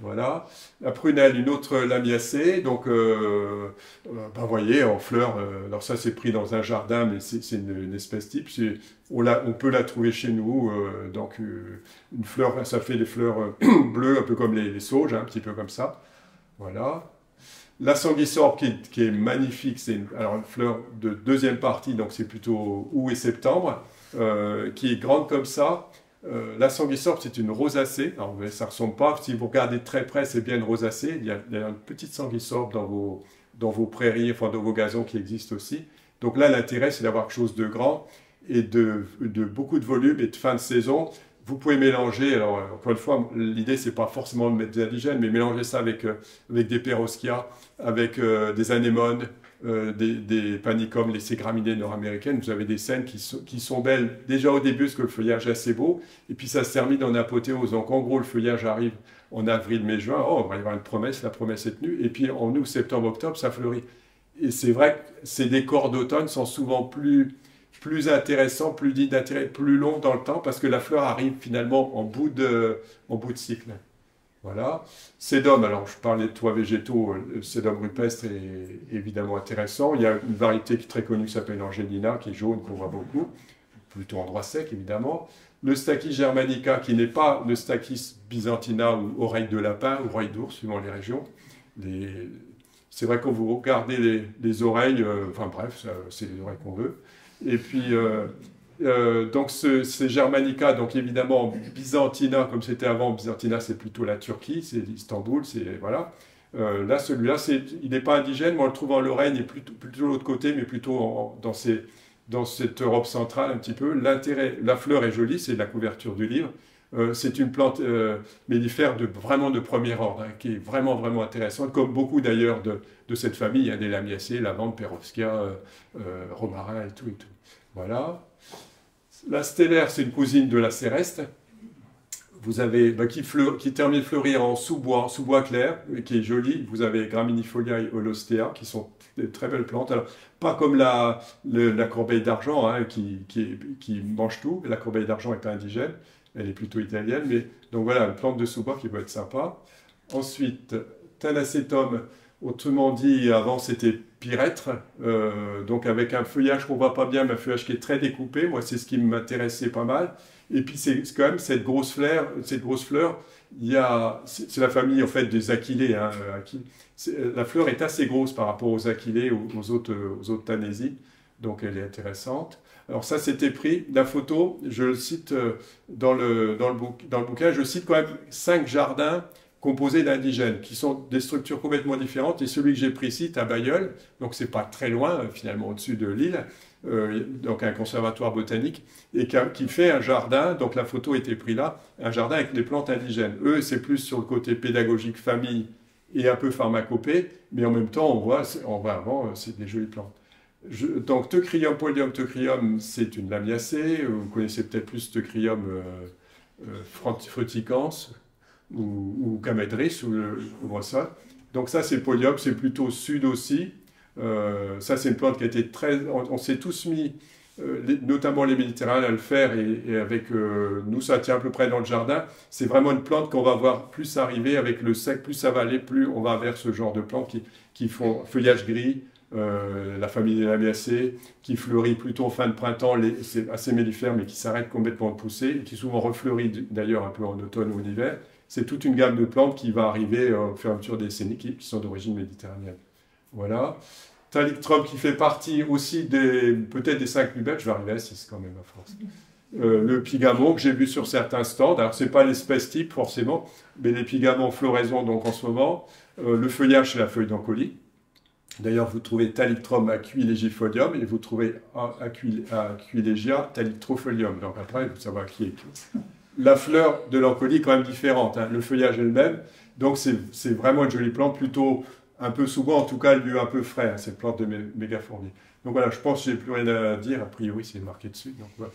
Voilà. La prunelle, une autre lamiacée. Donc, vous voyez, en fleurs. Alors ça, c'est pris dans un jardin, mais c'est une espèce type. On peut la trouver chez nous. Donc, une fleur, ça fait des fleurs bleues, un peu comme les sauges, hein, un petit peu comme ça. Voilà. La sanguisorbe qui est magnifique, c'est une fleur de deuxième partie, donc c'est plutôt août et septembre, qui est grande comme ça. La sanguisorbe, c'est une rosacée. Alors, ça ne ressemble pas, si vous regardez de très près, c'est bien une rosacée. Il y a une petite sanguisorbe dans vos prairies, enfin dans vos gazons qui existent aussi. Donc là, l'intérêt, c'est d'avoir quelque chose de grand et de beaucoup de volume et de fin de saison. Vous pouvez mélanger, alors encore une fois, l'idée c'est pas forcément de mettre des indigènes, mais mélanger ça avec des perovskias, avec des anémones, des panicums, ces graminées nord-américaines. Vous avez des scènes qui sont belles déjà au début parce que le feuillage est assez beau, et puis ça se termine en apothéose. Donc en gros, le feuillage arrive en avril, mai, juin. Oh, on va y avoir une promesse, la promesse est tenue, et puis en août, septembre, octobre, ça fleurit. Et c'est vrai que ces décors d'automne sont souvent plus intéressant, plus dit d'intérêt, plus long dans le temps, parce que la fleur arrive finalement en bout de cycle. Voilà. Sédum, alors je parlais de toits végétaux, le sédum rupestre est évidemment intéressant. Il y a une variété qui est très connue qui s'appelle Angelina, qui est jaune, qu'on voit beaucoup, plutôt en droit sec évidemment. Le Stachys germanica, qui n'est pas le Stachys byzantina ou oreille de lapin, ou oreille d'ours, suivant les régions. C'est vrai quand vous regardez les oreilles, enfin bref, c'est les oreilles qu'on veut. Et puis, donc c'est Germanica, donc évidemment Byzantina, comme c'était avant. Byzantina, c'est plutôt la Turquie, c'est Istanbul, voilà. Là, celui-là, il n'est pas indigène, mais on le trouve en Lorraine et plutôt de l'autre côté, mais plutôt dans cette Europe centrale un petit peu. L'intérêt, la fleur est jolie, c'est la couverture du livre. C'est une plante mellifère vraiment de premier ordre, hein, qui est vraiment, vraiment intéressante, comme beaucoup d'ailleurs de cette famille. Il y a des lamiacées, lavande, perovskia, romarin et tout. Voilà. La stellaire, c'est une cousine de la céreste. Vous avez, qui termine de fleurir en sous-bois clair, qui est jolie. Vous avez Graminifolia et Holostea, qui sont des très belles plantes. Alors, pas comme la corbeille d'argent, hein, qui mange tout. La corbeille d'argent n'est pas indigène. Elle est plutôt italienne, mais donc voilà, une plante de sous-bois qui peut être sympa. Ensuite, Thanacetum, autrement dit, avant c'était pyrètre, donc avec un feuillage qu'on voit pas bien, mais un feuillage qui est très découpé. Moi, c'est ce qui m'intéressait pas mal. Et puis c'est quand même cette grosse fleur. C'est la famille en fait des achillées. Hein, la fleur est assez grosse par rapport aux achillées, aux autres Thanesies, donc elle est intéressante. Alors ça, c'était pris, la photo, je le cite dans le bouquin, je cite quand même 5 jardins composés d'indigènes, qui sont des structures complètement différentes, et celui que j'ai pris ici est à Bailleul, donc c'est pas très loin, finalement, au-dessus de Lille, donc un conservatoire botanique, et qui fait un jardin, donc la photo était prise là, un jardin avec des plantes indigènes. Eux, c'est plus sur le côté pédagogique, famille, et un peu pharmacopée, mais en même temps, on voit avant, c'est des jolies plantes. Donc, Teucrium, Polydium teucrium, c'est une lamiacée. Vous connaissez peut-être plus Teucrium fruticans ou Camedris ou le couvre-sol. Donc ça, c'est Polydium, c'est plutôt sud aussi. Ça, c'est une plante qui a été on s'est tous mis, notamment les Méditerranéens, à le faire, et avec nous, ça tient à peu près dans le jardin. C'est vraiment une plante qu'on va voir plus arriver avec le sec, plus ça va aller, plus on va vers ce genre de plantes qui font feuillage gris. La famille des lamiacées, qui fleurit plutôt en fin de printemps, c'est assez mellifère, mais qui s'arrête complètement de pousser, et qui souvent refleurit d'ailleurs un peu en automne ou en hiver. C'est toute une gamme de plantes qui va arriver au fur et à mesure des décennies, qui sont d'origine méditerranéenne. Voilà. Thalictrum qui fait partie aussi peut-être des 5 plus belles, je vais arriver à 6 quand même à force. Le pigamon que j'ai vu sur certains stands, alors c'est pas l'espèce type forcément, mais les pigamons floraison donc en ce moment. Le feuillage, c'est la feuille d'encolie. D'ailleurs, vous trouvez Thalictrum aquilegifolium et vous trouvez Aquilegia thalictropholium. Donc après, vous savez qui est qui. La fleur de l'encolie est quand même différente. Hein. Le feuillage est le même. Donc c'est vraiment une jolie plante, plutôt un peu souvent, en tout cas, lieu un peu frais, hein, cette plante de mégafournier. Donc voilà, je pense que j'ai plus rien à dire, a priori c'est marqué dessus. Donc voilà.